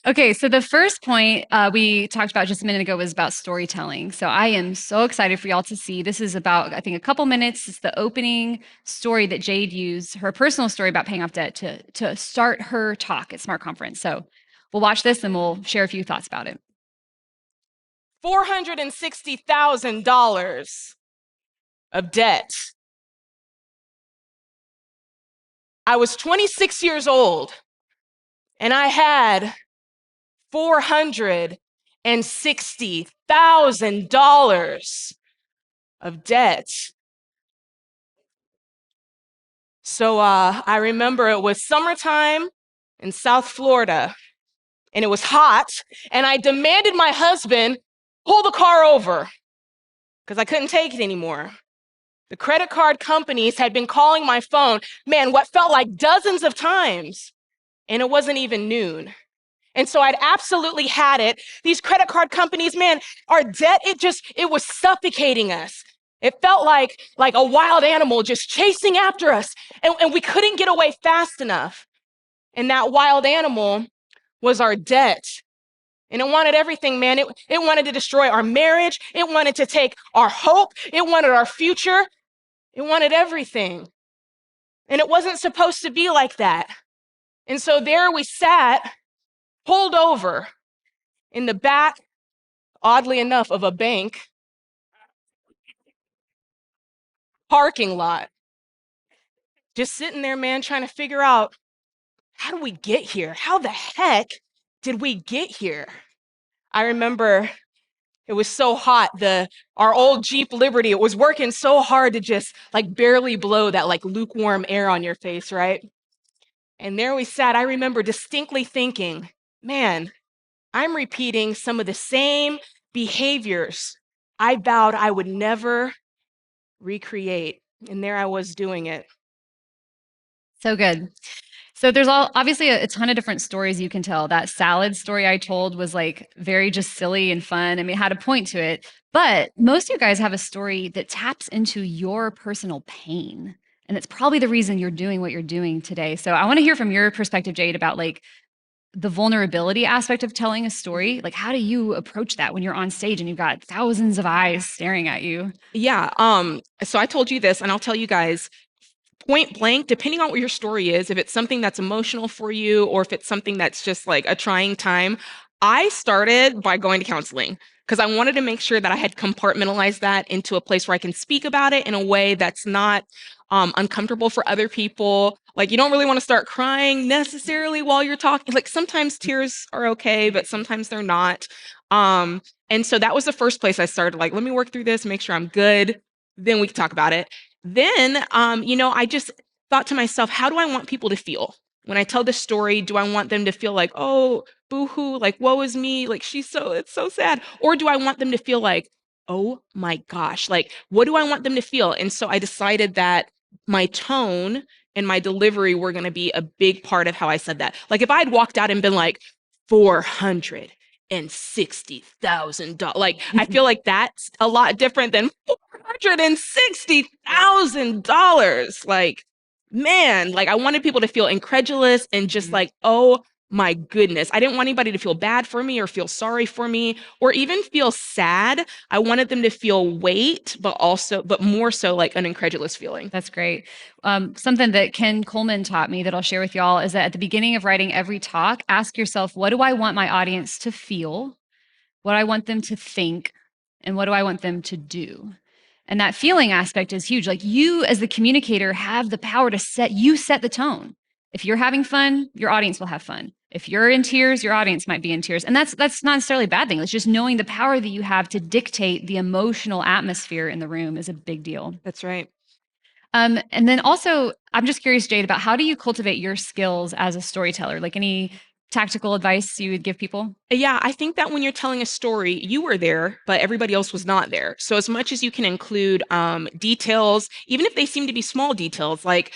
[SPEAKER 3] Okay, so the first point we talked about just a minute ago was about storytelling. So I am so excited for y'all to see. This is about, I think, a couple minutes. It's the opening story that Jade used, her personal story about paying off debt to start her talk at Smart Conference. So we'll watch this and we'll share a few thoughts about it.
[SPEAKER 6] $460,000 of debt. I was 26 years old and I had $460,000 of debt. So I remember it was summertime in South Florida and it was hot, and I demanded my husband pull the car over because I couldn't take it anymore. The credit card companies had been calling my phone, man, what felt like dozens of times, and it wasn't even noon. And so I'd absolutely had it. These credit card companies, man, our debt, it was suffocating us. It felt like a wild animal just chasing after us, and we couldn't get away fast enough. And that wild animal was our debt. And it wanted everything, man. It wanted to destroy our marriage. It wanted to take our hope. It wanted our future. It wanted everything. And it wasn't supposed to be like that. And so there we sat, pulled over in the back, oddly enough, of a bank parking lot. Just sitting there, man, trying to figure out, how do we get here? How the heck did we get here? I remember it was so hot. Our old Jeep Liberty, it was working so hard to just like barely blow that like lukewarm air on your face, right? And there we sat. I remember distinctly thinking, man, I'm repeating some of the same behaviors I vowed I would never recreate. And there I was doing it.
[SPEAKER 3] So good. So there's obviously a ton of different stories you can tell. That salad story I told was like very just silly and fun. I mean, it had a point to it. But most of you guys have a story that taps into your personal pain. And it's probably the reason you're doing what you're doing today. So I want to hear from your perspective, Jade, about like the vulnerability aspect of telling a story. Like, how do you approach that when you're on stage and you've got thousands of eyes staring at you?
[SPEAKER 6] Yeah. So I told you this, and I'll tell you guys, point blank, depending on what your story is, if it's something that's emotional for you or if it's something that's just like a trying time, I started by going to counseling because I wanted to make sure that I had compartmentalized that into a place where I can speak about it in a way that's not uncomfortable for other people. Like, you don't really want to start crying necessarily while you're talking. Like, sometimes tears are okay, but sometimes they're not. And so that was the first place I started. Like, let me work through this, make sure I'm good. Then we can talk about it. Then, I just thought to myself, how do I want people to feel? When I tell this story, do I want them to feel like, oh, boo-hoo, like, woe is me, like, it's so sad? Or do I want them to feel like, oh my gosh, like, what do I want them to feel? And so I decided that my tone and my delivery were going to be a big part of how I said that. Like, if I'd walked out and been like, $460,000, like, I feel like that's a lot different than $160,000. Like, man, like I wanted people to feel incredulous and just like, oh my goodness. I didn't want anybody to feel bad for me or feel sorry for me or even feel sad. I wanted them to feel weight, but more so like an incredulous feeling.
[SPEAKER 3] That's great. Something that Ken Coleman taught me that I'll share with y'all is that at the beginning of writing every talk, ask yourself, what do I want my audience to feel? What do I want them to think? And what do I want them to do? And that feeling aspect is huge. Like, you as the communicator have the power to set the tone. If you're having fun, your audience will have fun. If you're in tears, your audience might be in tears. And that's not necessarily a bad thing. It's just knowing the power that you have to dictate the emotional atmosphere in the room is a big deal.
[SPEAKER 6] That's right.
[SPEAKER 3] And then also, I'm just curious, Jade, about how do you cultivate your skills as a storyteller? Like, any tactical advice you would give people?
[SPEAKER 6] Yeah, I think that when you're telling a story, you were there, but everybody else was not there. So as much as you can include details, even if they seem to be small details, like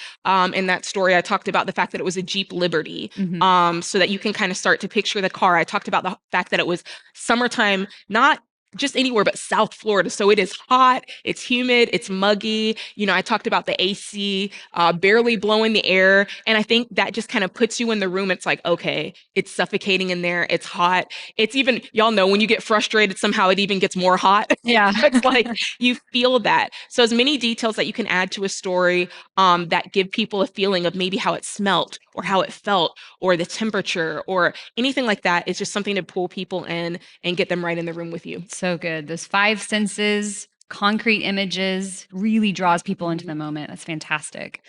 [SPEAKER 6] in that story, I talked about the fact that it was a Jeep Liberty, so that you can kind of start to picture the car. I talked about the fact that it was summertime, not just anywhere but South Florida. So it is hot, it's humid, it's muggy. I talked about the AC barely blowing the air. And I think that just kind of puts you in the room. It's like, okay, it's suffocating in there. It's hot. It's even, y'all know, when you get frustrated, somehow it even gets more hot.
[SPEAKER 3] Yeah.
[SPEAKER 6] It's like you feel that. So as many details that you can add to a story that give people a feeling of maybe how it smelt or how it felt or the temperature or anything like that is just something to pull people in and get them right in the room with you.
[SPEAKER 3] So good. Those five senses, concrete images, really draws people into the moment. That's fantastic.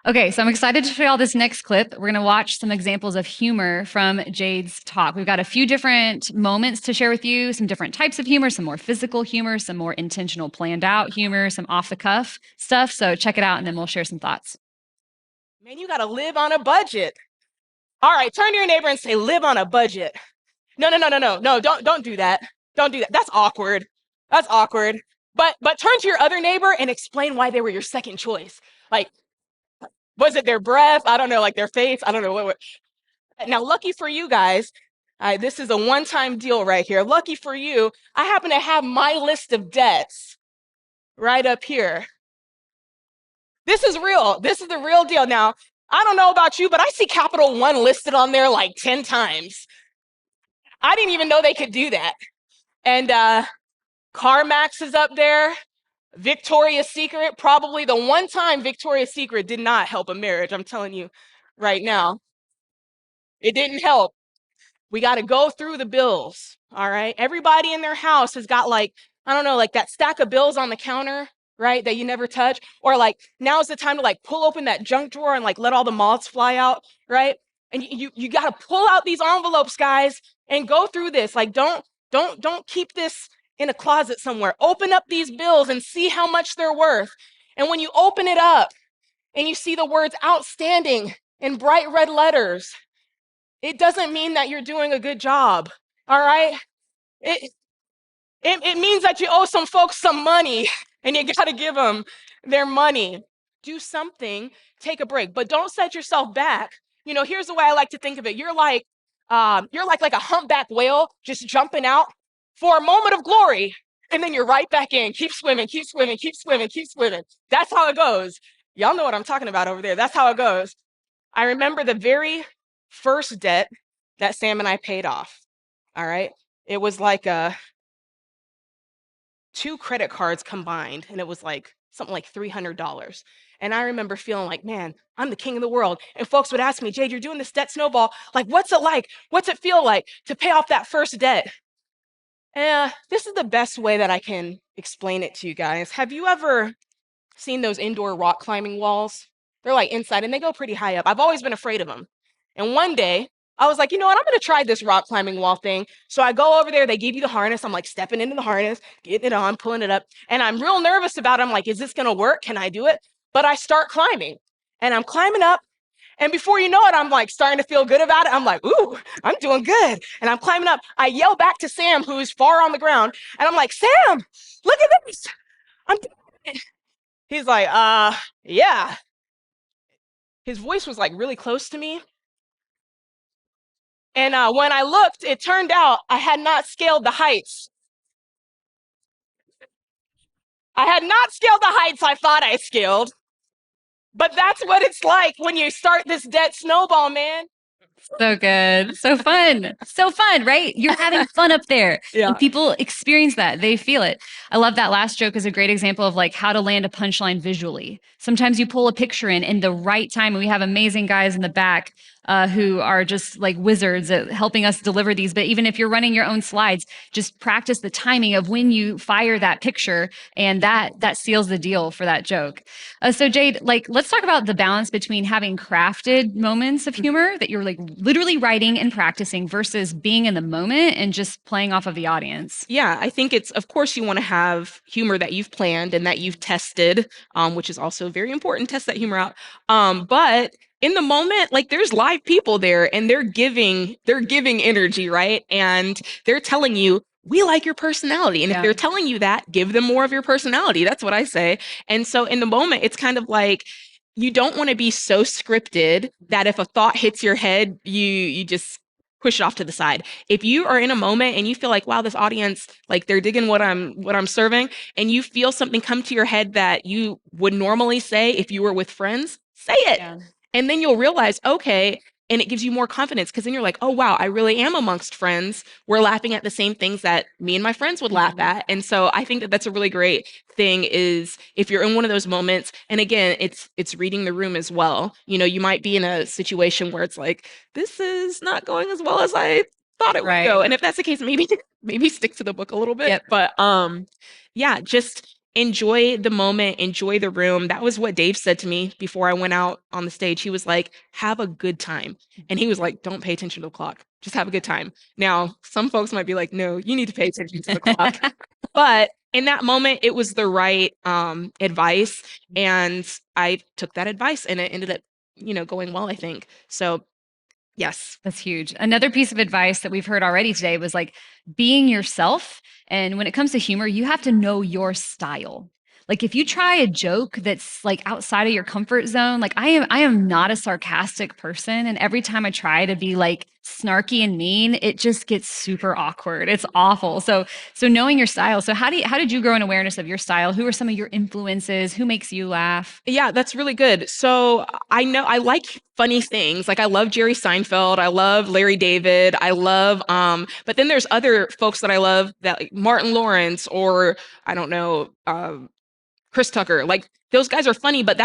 [SPEAKER 3] Okay, so I'm excited to show y'all this next clip. We're going to watch some examples of humor from Jade's talk. We've got a few different moments to share with you, some different types of humor, some more physical humor, some more intentional, planned out humor, some off the cuff stuff. So check it out and then we'll share some thoughts.
[SPEAKER 6] Man, you got to live on a budget. All right, turn to your neighbor and say, live on a budget. No, don't do that. Don't do that. That's awkward. That's awkward. But turn to your other neighbor and explain why they were your second choice. Like, was it their breath? I don't know, like their face. I don't know what. Now, lucky for you guys, this is a one-time deal right here. Lucky for you, I happen to have my list of debts right up here. This is real. This is the real deal. Now, I don't know about you, but I see Capital One listed on there like 10 times. I didn't even know they could do that. And CarMax is up there. Victoria's Secret, probably the one time Victoria's Secret did not help a marriage. I'm telling you right now, it didn't help. We got to go through the bills. All right. Everybody in their house has got like, I don't know, like that stack of bills on the counter, right? That you never touch. Or like now's the time to like pull open that junk drawer and like let all the moths fly out, right? And you got to pull out these envelopes, guys, and go through this. Like don't keep this in a closet somewhere. Open up these bills and see how much they're worth. And when you open it up and you see the words outstanding in bright red letters, it doesn't mean that you're doing a good job. All right. It means that you owe some folks some money and you got to give them their money. Do something, take a break, but don't set yourself back. You know, here's the way I like to think of it. You're like a humpback whale just jumping out for a moment of glory, and then you're right back in. Keep swimming, keep swimming, keep swimming, keep swimming. That's how it goes. Y'all know what I'm talking about over there. That's how it goes. I remember the very first debt that Sam and I paid off. All right. It was like 2 credit cards combined, and it was like something like $300. And I remember feeling like, man, I'm the king of the world. And folks would ask me, Jade, you're doing this debt snowball. Like, what's it like? What's it feel like to pay off that first debt? This is the best way that I can explain it to you guys. Have you ever seen those indoor rock climbing walls? They're like inside and they go pretty high up. I've always been afraid of them. And one day I was like, you know what? I'm going to try this rock climbing wall thing. So I go over there. They give you the harness. I'm like stepping into the harness, getting it on, pulling it up. And I'm real nervous about it. I'm like, is this going to work? Can I do it? But I start climbing and I'm climbing up. And before you know it, I'm like starting to feel good about it. I'm like, ooh, I'm doing good. And I'm climbing up. I yell back to Sam, who's far on the ground. And I'm like, Sam, look at this. I'm doing it. He's like, yeah. His voice was like really close to me. And when I looked, it turned out I had not scaled the heights. I had not scaled the heights I thought I scaled. But that's what it's like when you start this debt snowball, man.
[SPEAKER 3] So good. So fun. So fun, right? You're having fun up there.
[SPEAKER 6] Yeah.
[SPEAKER 3] And people experience that. They feel it. I love that last joke is a great example of like how to land a punchline visually. Sometimes you pull a picture in the right time. And we have amazing guys in the back who are just like wizards at helping us deliver these. But even if you're running your own slides, just practice the timing of when you fire that picture, and that seals the deal for that joke. So Jade, like, let's talk about the balance between having crafted moments of humor that you're like literally writing and practicing versus being in the moment and just playing off of the audience.
[SPEAKER 6] Yeah, I think it's, of course, you want to have humor that you've planned and that you've tested, which is also very important. Test that humor out. But in the moment, like there's live people there and they're giving energy, right? And they're telling you, we like your personality. And if they're telling you that, give them more of your personality. That's what I say. And so in the moment, it's kind of like you don't want to be so scripted that if a thought hits your head, you just push it off to the side. If you are in a moment and you feel like, wow, this audience, like they're digging what I'm serving, and you feel something come to your head that you would normally say if you were with friends, say it. Yeah. And then you'll realize, okay, and it gives you more confidence because then you're like, oh, wow, I really am amongst friends. We're laughing at the same things that me and my friends would laugh at. And so I think that that's a really great thing is if you're in one of those moments, and again, it's reading the room as well. You know, you might be in a situation where it's like, this is not going as well as I thought it would go. And if that's the case, maybe stick to the book a little bit. Yep. But yeah, just enjoy the moment, enjoy the room. That was what Dave said to me before I went out on the stage. He was like, have a good time. And he was like, don't pay attention to the clock. Just have a good time. Now, some folks might be like, no, you need to pay attention to the clock. But in that moment, it was the right advice. And I took that advice and it ended up, going well, I think. So yes.
[SPEAKER 3] That's huge. Another piece of advice that we've heard already today was like being yourself. And when it comes to humor, you have to know your style. Like if you try a joke that's like outside of your comfort zone, like I am not a sarcastic person. And every time I try to be like snarky and mean, it just gets super awkward. It's awful. So knowing your style. So how did you grow an awareness of your style? Who are some of your influences? Who makes you laugh?
[SPEAKER 6] Yeah, that's really good. So I know I like funny things. Like I love Jerry Seinfeld. I love Larry David. I love, but then there's other folks that I love that like Martin Lawrence or I don't know, Chris Tucker. Like those guys are funny, but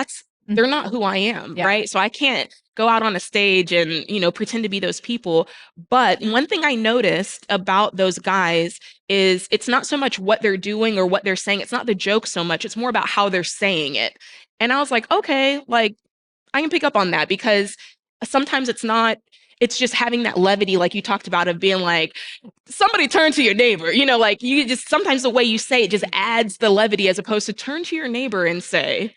[SPEAKER 6] they're not who I am,
[SPEAKER 3] Yeah.
[SPEAKER 6] right? So I can't go out on a stage and, pretend to be those people. But one thing I noticed about those guys is it's not so much what they're doing or what they're saying. It's not the joke so much. It's more about how they're saying it. And I was like, okay, like I can pick up on that because sometimes it's just having that levity, like you talked about, of being like, somebody turn to your neighbor, like you just, sometimes the way you say it just adds the levity as opposed to turn to your neighbor and say,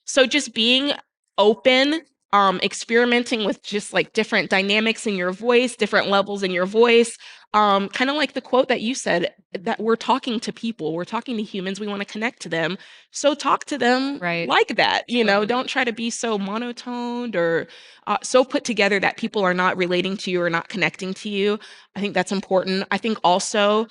[SPEAKER 6] so just being open, experimenting with just like different dynamics in your voice, different levels in your voice. Kind of like the quote that you said, that we're talking to people, we're talking to humans, we want to connect to them. So talk to them like that, don't try to be so monotoned or so put together that people are not relating to you or not connecting to you. I think that's important. I think also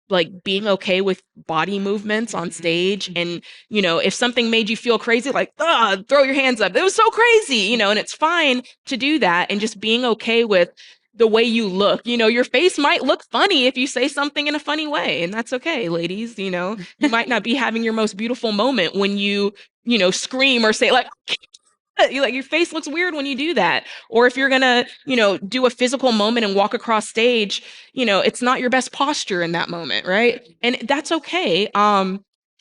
[SPEAKER 6] like being okay with body movements on stage. And, if something made you feel crazy, like, throw your hands up. It was so crazy, and it's fine to do that. And just being okay with the way you look, your face might look funny if you say something in a funny way. And that's okay, ladies, you might not be having your most beautiful moment when you scream or say like, your face looks weird when you do that. Or if you're gonna, do a physical moment and walk across stage, it's not your best posture in that moment, right? And that's okay.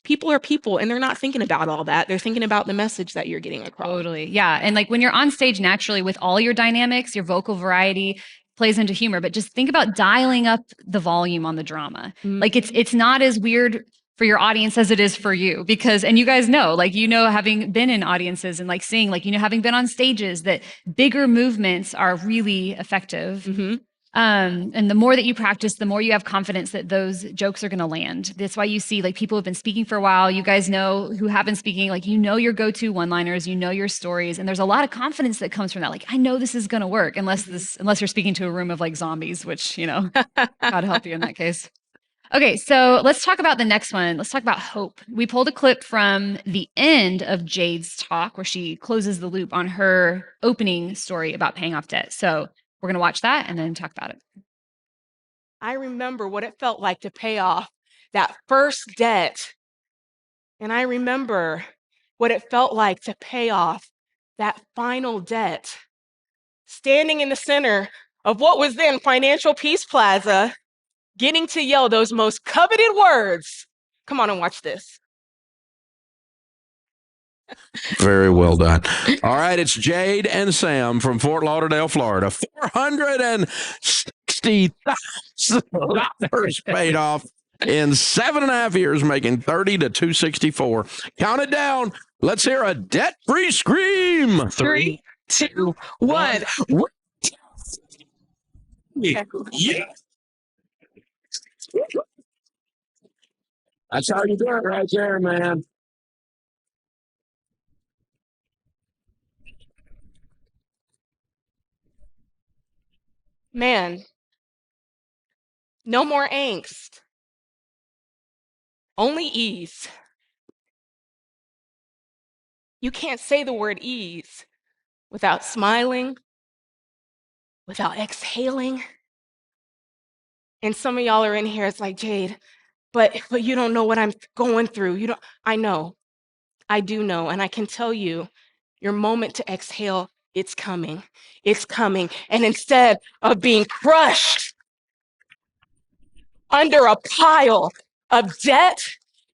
[SPEAKER 6] People are people and they're not thinking about all that. They're thinking about the message that you're getting across.
[SPEAKER 3] Totally. Yeah. And like when you're on stage naturally with all your dynamics, your vocal variety plays into humor, but just think about dialing up the volume on the drama. Like it's not as weird for your audience as it is for you because, and you guys know, like, having been in audiences and like seeing, like, having been on stages that bigger movements are really effective. And the more that you practice, the more you have confidence that those jokes are going to land. That's why you see like people who've been speaking for a while, you guys know who have been speaking, like, your go-to one-liners, your stories. And there's a lot of confidence that comes from that. Like, I know this is going to work unless you're speaking to a room of like zombies, which, God help you in that case. Okay, so let's talk about the next one. Let's talk about hope. We pulled a clip from the end of Jade's talk where she closes the loop on her opening story about paying off debt. So we're going to watch that and then talk about it.
[SPEAKER 6] I remember what it felt like to pay off that first debt. And I remember what it felt like to pay off that final debt. Standing in the center of what was then Financial Peace Plaza, getting to yell those most coveted words. Come on and watch this.
[SPEAKER 7] Very well done. All right, it's Jade and Sam from Fort Lauderdale, Florida. $460,000 paid off in 7.5 years, making 30 to 264. Count it down. Let's hear a debt-free scream.
[SPEAKER 6] 3, 2, 1.
[SPEAKER 7] Yeah. That's how you do it right there, man.
[SPEAKER 6] Man, no more angst. Only ease. You can't say the word ease without smiling, without exhaling. And some of y'all are in here, it's like, Jade, but you don't know what I'm going through. I know. I do know. And I can tell you, your moment to exhale, it's coming. It's coming. And instead of being crushed under a pile of debt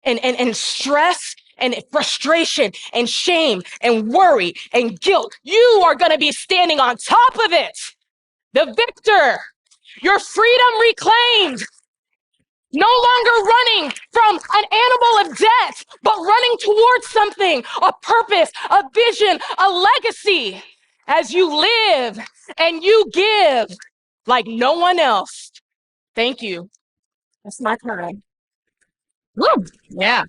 [SPEAKER 6] and stress and frustration and shame and worry and guilt, you are going to be standing on top of it. The victor, your freedom reclaimed. No longer running from an animal of debt, but running towards something, a purpose, a vision, a legacy, as you live and you give like no one else. Thank you. That's my time.
[SPEAKER 3] Woo! Yeah.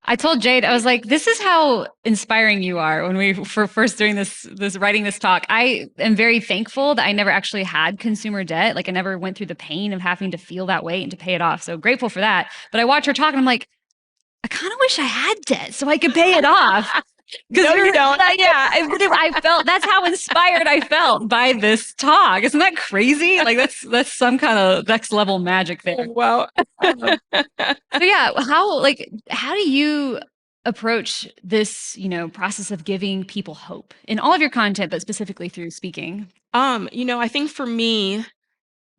[SPEAKER 3] I told Jade, I was like, this is how inspiring you are when we were first doing this writing this talk. I am very thankful that I never actually had consumer debt. Like I never went through the pain of having to feel that way and to pay it off. So grateful for that. But I watch her talk and I'm like, I kind of wish I had debt so I could pay it off.
[SPEAKER 6] No, you don't.
[SPEAKER 3] Yeah, I felt that's how inspired I felt by this talk. Isn't that crazy? Like that's some kind of next level magic there.
[SPEAKER 6] Well,
[SPEAKER 3] So yeah, how do you approach this, process of giving people hope in all of your content, but specifically through speaking?
[SPEAKER 6] I think for me,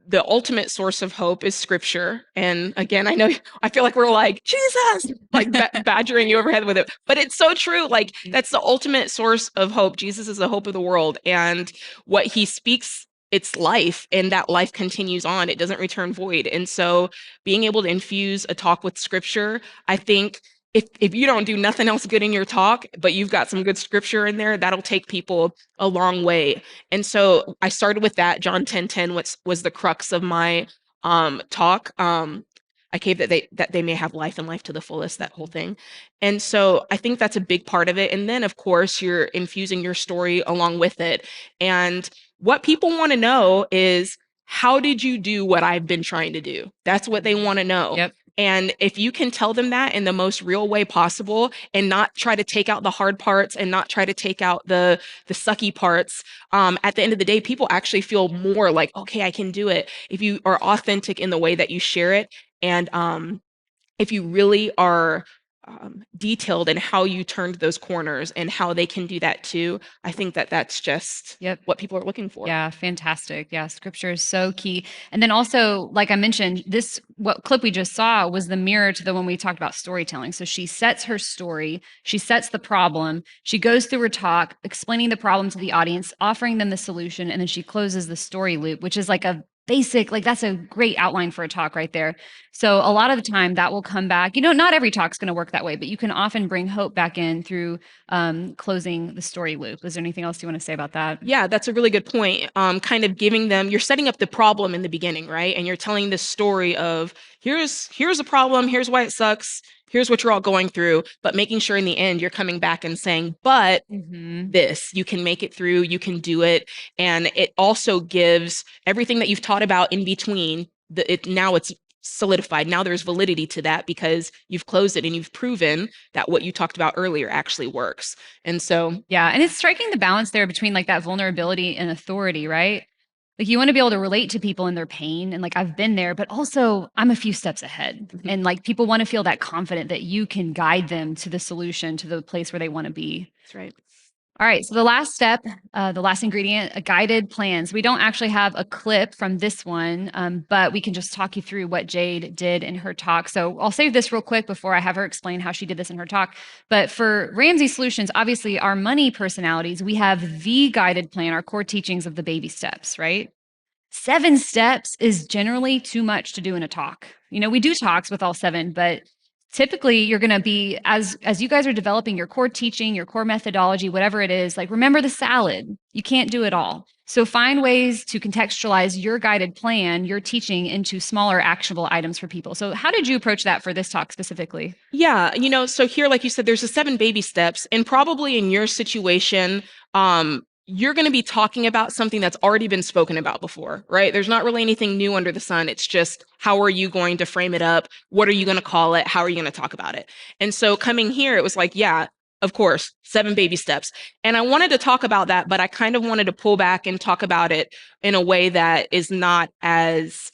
[SPEAKER 6] the ultimate source of hope is scripture. And again, I feel like we're like, Jesus, like badgering you overhead with it. But it's so true. Like, that's the ultimate source of hope. Jesus is the hope of the world. And what he speaks, it's life. And that life continues on. It doesn't return void. And so being able to infuse a talk with scripture, I think if you don't do nothing else good in your talk, but you've got some good scripture in there, that'll take people a long way. And so I started with that. John 10:10 was the crux of my talk. I came that they may have life and life to the fullest, that whole thing. And so I think that's a big part of it. And then of course you're infusing your story along with it. And what people want to know is, how did you do what I've been trying to do? That's what they want to know.
[SPEAKER 3] Yep.
[SPEAKER 6] And if you can tell them that in the most real way possible and not try to take out the hard parts and not try to take out the sucky parts, at the end of the day, people actually feel more like, okay, I can do it. If you are authentic in the way that you share it, and if you really are detailed in how you turned those corners and how they can do that too, I think that's just what people are looking for.
[SPEAKER 3] Yeah, fantastic. Yeah, scripture is so key. And then also, like I mentioned, what clip we just saw was the mirror to the one we talked about storytelling. So she sets her story, she sets the problem, she goes through her talk, explaining the problem to the audience, offering them the solution, and then she closes the story loop, which is like a basic, like that's a great outline for a talk right there. So a lot of the time that will come back, not every talk's going to work that way, but you can often bring hope back in through closing the story loop. Is there anything else you want to say about that?
[SPEAKER 6] Yeah, that's a really good point. Kind of giving them, you're setting up the problem in the beginning, right? And you're telling this story of here's a problem, here's why it sucks, here's what you're all going through, but making sure in the end you're coming back and saying, but this, you can make it through, you can do it. And it also gives everything that you've taught about in between, now it's solidified. Now there's validity to that because you've closed it and you've proven that what you talked about earlier actually works. And so,
[SPEAKER 3] yeah, and it's striking the balance there between like that vulnerability and authority, right? Like you want to be able to relate to people in their pain and like I've been there, but also I'm a few steps ahead. And like people want to feel that confident that you can guide them to the solution, to the place where they want to be.
[SPEAKER 6] That's right.
[SPEAKER 3] All right. So the last step, the last ingredient, a guided plans. We don't actually have a clip from this one, but we can just talk you through what Jade did in her talk. So I'll save this real quick before I have her explain how she did this in her talk. But for Ramsey Solutions, obviously our money personalities, we have the guided plan, our core teachings of the baby steps, right? 7 steps is generally too much to do in a talk. We do talks with all 7, but typically you're going to be, as you guys are developing your core teaching, your core methodology, whatever it is, like remember the salad. You can't do it all. So find ways to contextualize your guided plan, your teaching into smaller actionable items for people. So how did you approach that for this talk specifically?
[SPEAKER 6] Yeah, so here, like you said, there's the 7 baby steps, and probably in your situation, you're going to be talking about something that's already been spoken about before, right? There's not really anything new under the sun. It's just, how are you going to frame it up? What are you going to call it? How are you going to talk about it? And so coming here, it was like, yeah, of course, 7 baby steps. And I wanted to talk about that, but I kind of wanted to pull back and talk about it in a way that is not as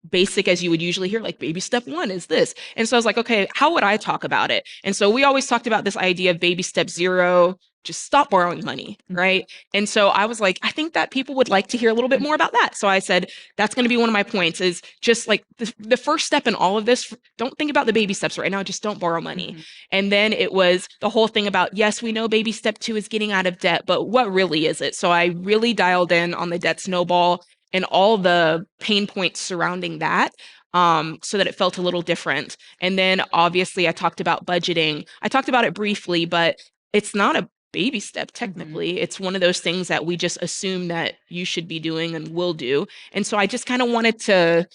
[SPEAKER 6] basic as you would usually hear, like baby step 1 is this. And so I was like, okay, how would I talk about it? And so we always talked about this idea of baby step 0, just stop borrowing money, right? And so I was like, I think that people would like to hear a little bit more about that. So I said, that's going to be one of my points, is just like the first step in all of this, don't think about the baby steps right now, just don't borrow money. And then it was the whole thing about, yes, we know baby step 2 is getting out of debt, but what really is it? So I really dialed in on the debt snowball and all the pain points surrounding that, so that it felt a little different. And then obviously I talked about budgeting. I talked about it briefly, but it's not a baby step technically. It's one of those things that we just assume that you should be doing and will do. And so I just kind of wanted to,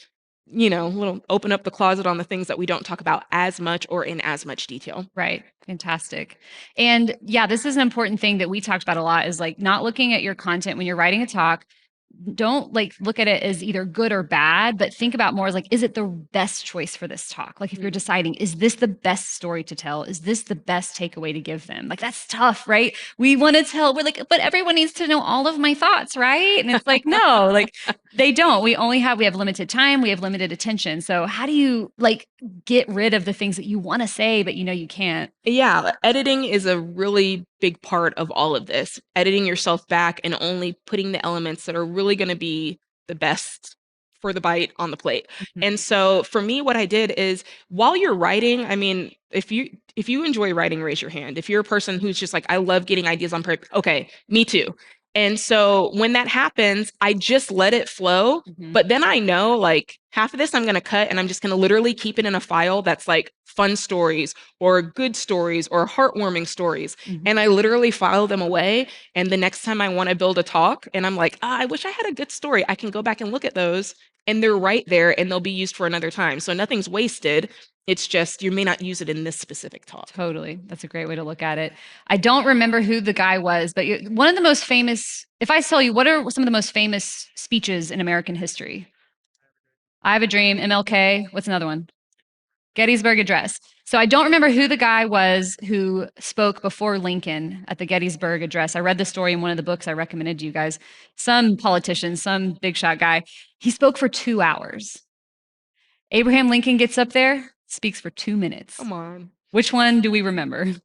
[SPEAKER 6] little open up the closet on the things that we don't talk about as much or in as much detail.
[SPEAKER 3] Right. Fantastic. And yeah, this is an important thing that we talked about a lot, is like not looking at your content when you're writing a talk. don't like look at it as either good or bad, but think about more as like, is it the best choice for this talk? Like if you're deciding, is this the best story to tell? Is this the best takeaway to give them? Like that's tough, right? We want to tell, we're like, but everyone needs to know all of my thoughts, right? And it's like, no, like they don't. We have limited time, we have limited attention. So how do you like get rid of the things that you want to say, but you know you can't?
[SPEAKER 6] Yeah, editing is a really big part of all of this. Editing yourself back and only putting the elements that are really going to be the best for the bite on the plate.
[SPEAKER 3] Mhm.
[SPEAKER 6] And so for me, what I did is while you're writing, I mean, if you enjoy writing, raise your hand. If you're a person who's just like, I love getting ideas on paper, okay, me too. And so when that happens, I just let it flow.
[SPEAKER 3] Mhm.
[SPEAKER 6] But then I know like half of this I'm going to cut and I'm just going to literally keep it in a file that's like fun stories or good stories or heartwarming stories.
[SPEAKER 3] Mhm.
[SPEAKER 6] And I literally file them away. And the next time I want to build a talk and I'm like, I wish I had a good story, I can go back and look at those and they're right there and they'll be used for another time. So nothing's wasted. It's just you may not use it in this specific talk.
[SPEAKER 3] Totally. That's a great way to look at it. I don't remember who the guy was, but one of the most famous, if I tell you, what are some of the most famous speeches in American history? I Have a Dream, MLK. What's another one? Gettysburg Address. So I don't remember who the guy was who spoke before Lincoln at the Gettysburg Address. I read the story in one of the books I recommended to you guys. Some politician, some big shot guy. He spoke for 2 hours. Abraham Lincoln gets up there, speaks for 2 minutes.
[SPEAKER 6] Come on.
[SPEAKER 3] Which one do we remember?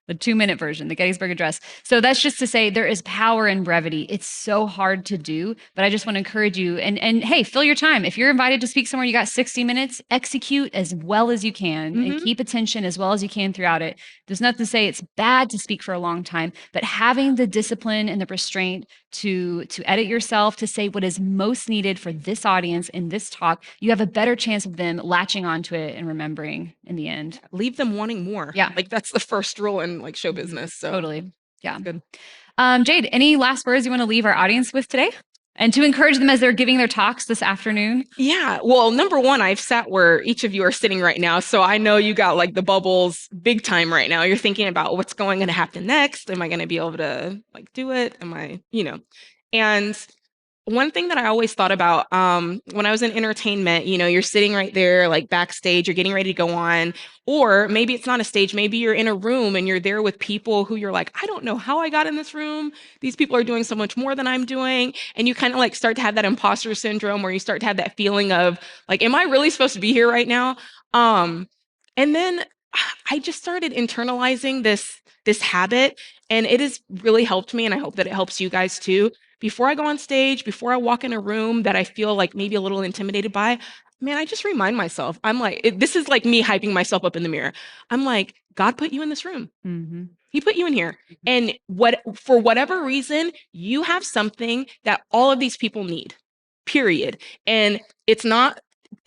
[SPEAKER 3] The 2-minute version, the Gettysburg Address. So that's just to say there is power in brevity. It's so hard to do, but I just want to encourage you and hey, fill your time. If you're invited to speak somewhere, you got 60 minutes, execute as well as you can and
[SPEAKER 6] Mhm.
[SPEAKER 3] keep attention as well as you can throughout it. There's nothing to say it's bad to speak for a long time, but having the discipline and the restraint to edit yourself to say what is most needed for this audience in this talk, you have a better chance of them latching onto it and remembering in the end.
[SPEAKER 6] Leave them wanting more.
[SPEAKER 3] Yeah.
[SPEAKER 6] Like that's the first rule in like show business. So
[SPEAKER 3] Totally. Yeah.
[SPEAKER 6] good.
[SPEAKER 3] Jade, any last words you want to leave our audience with today? And to encourage them as they're giving their talks this afternoon?
[SPEAKER 6] Yeah. Well, number one, I've sat where each of you are sitting right now. So I know you got like the bubbles big time right now. You're thinking about what's going to happen next. Am I going to be able to like do it? Am I, and one thing that I always thought about when I was in entertainment, you're sitting right there like backstage, you're getting ready to go on, or maybe it's not a stage, maybe you're in a room and you're there with people who you're like, I don't know how I got in this room. These people are doing so much more than I'm doing. And you kind of like start to have that imposter syndrome where you start to have that feeling of like, am I really supposed to be here right now? And then I just started internalizing this habit and it has really helped me and I hope that it helps you guys too. Before I go on stage, before I walk in a room that I feel like maybe a little intimidated by, man, I just remind myself. I'm like, this is like me hyping myself up in the mirror. I'm like, God put you in this room.
[SPEAKER 3] Mm-hmm.
[SPEAKER 6] He put you in here. And for whatever reason, you have something that all of these people need. Period. And it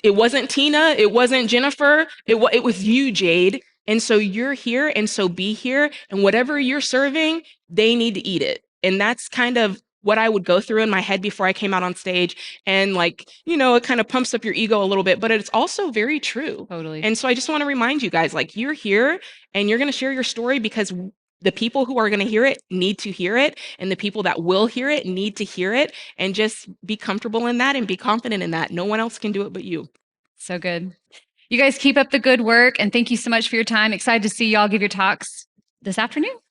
[SPEAKER 6] wasn't Tina, it wasn't Jennifer, it was you, Jade. And so you're here and so be here and whatever you're serving, they need to eat it. And that's kind of what I would go through in my head before I came out on stage. And like, it kind of pumps up your ego a little bit, but it's also very true.
[SPEAKER 3] Totally.
[SPEAKER 6] And so I just want to remind you guys, like you're here and you're going to share your story because the people who are going to hear it need to hear it. And the people that will hear it need to hear it. And just be comfortable in that and be confident in that. No one else can do it but you.
[SPEAKER 3] So good. You guys keep up the good work. And thank you so much for your time. Excited to see y'all give your talks this afternoon.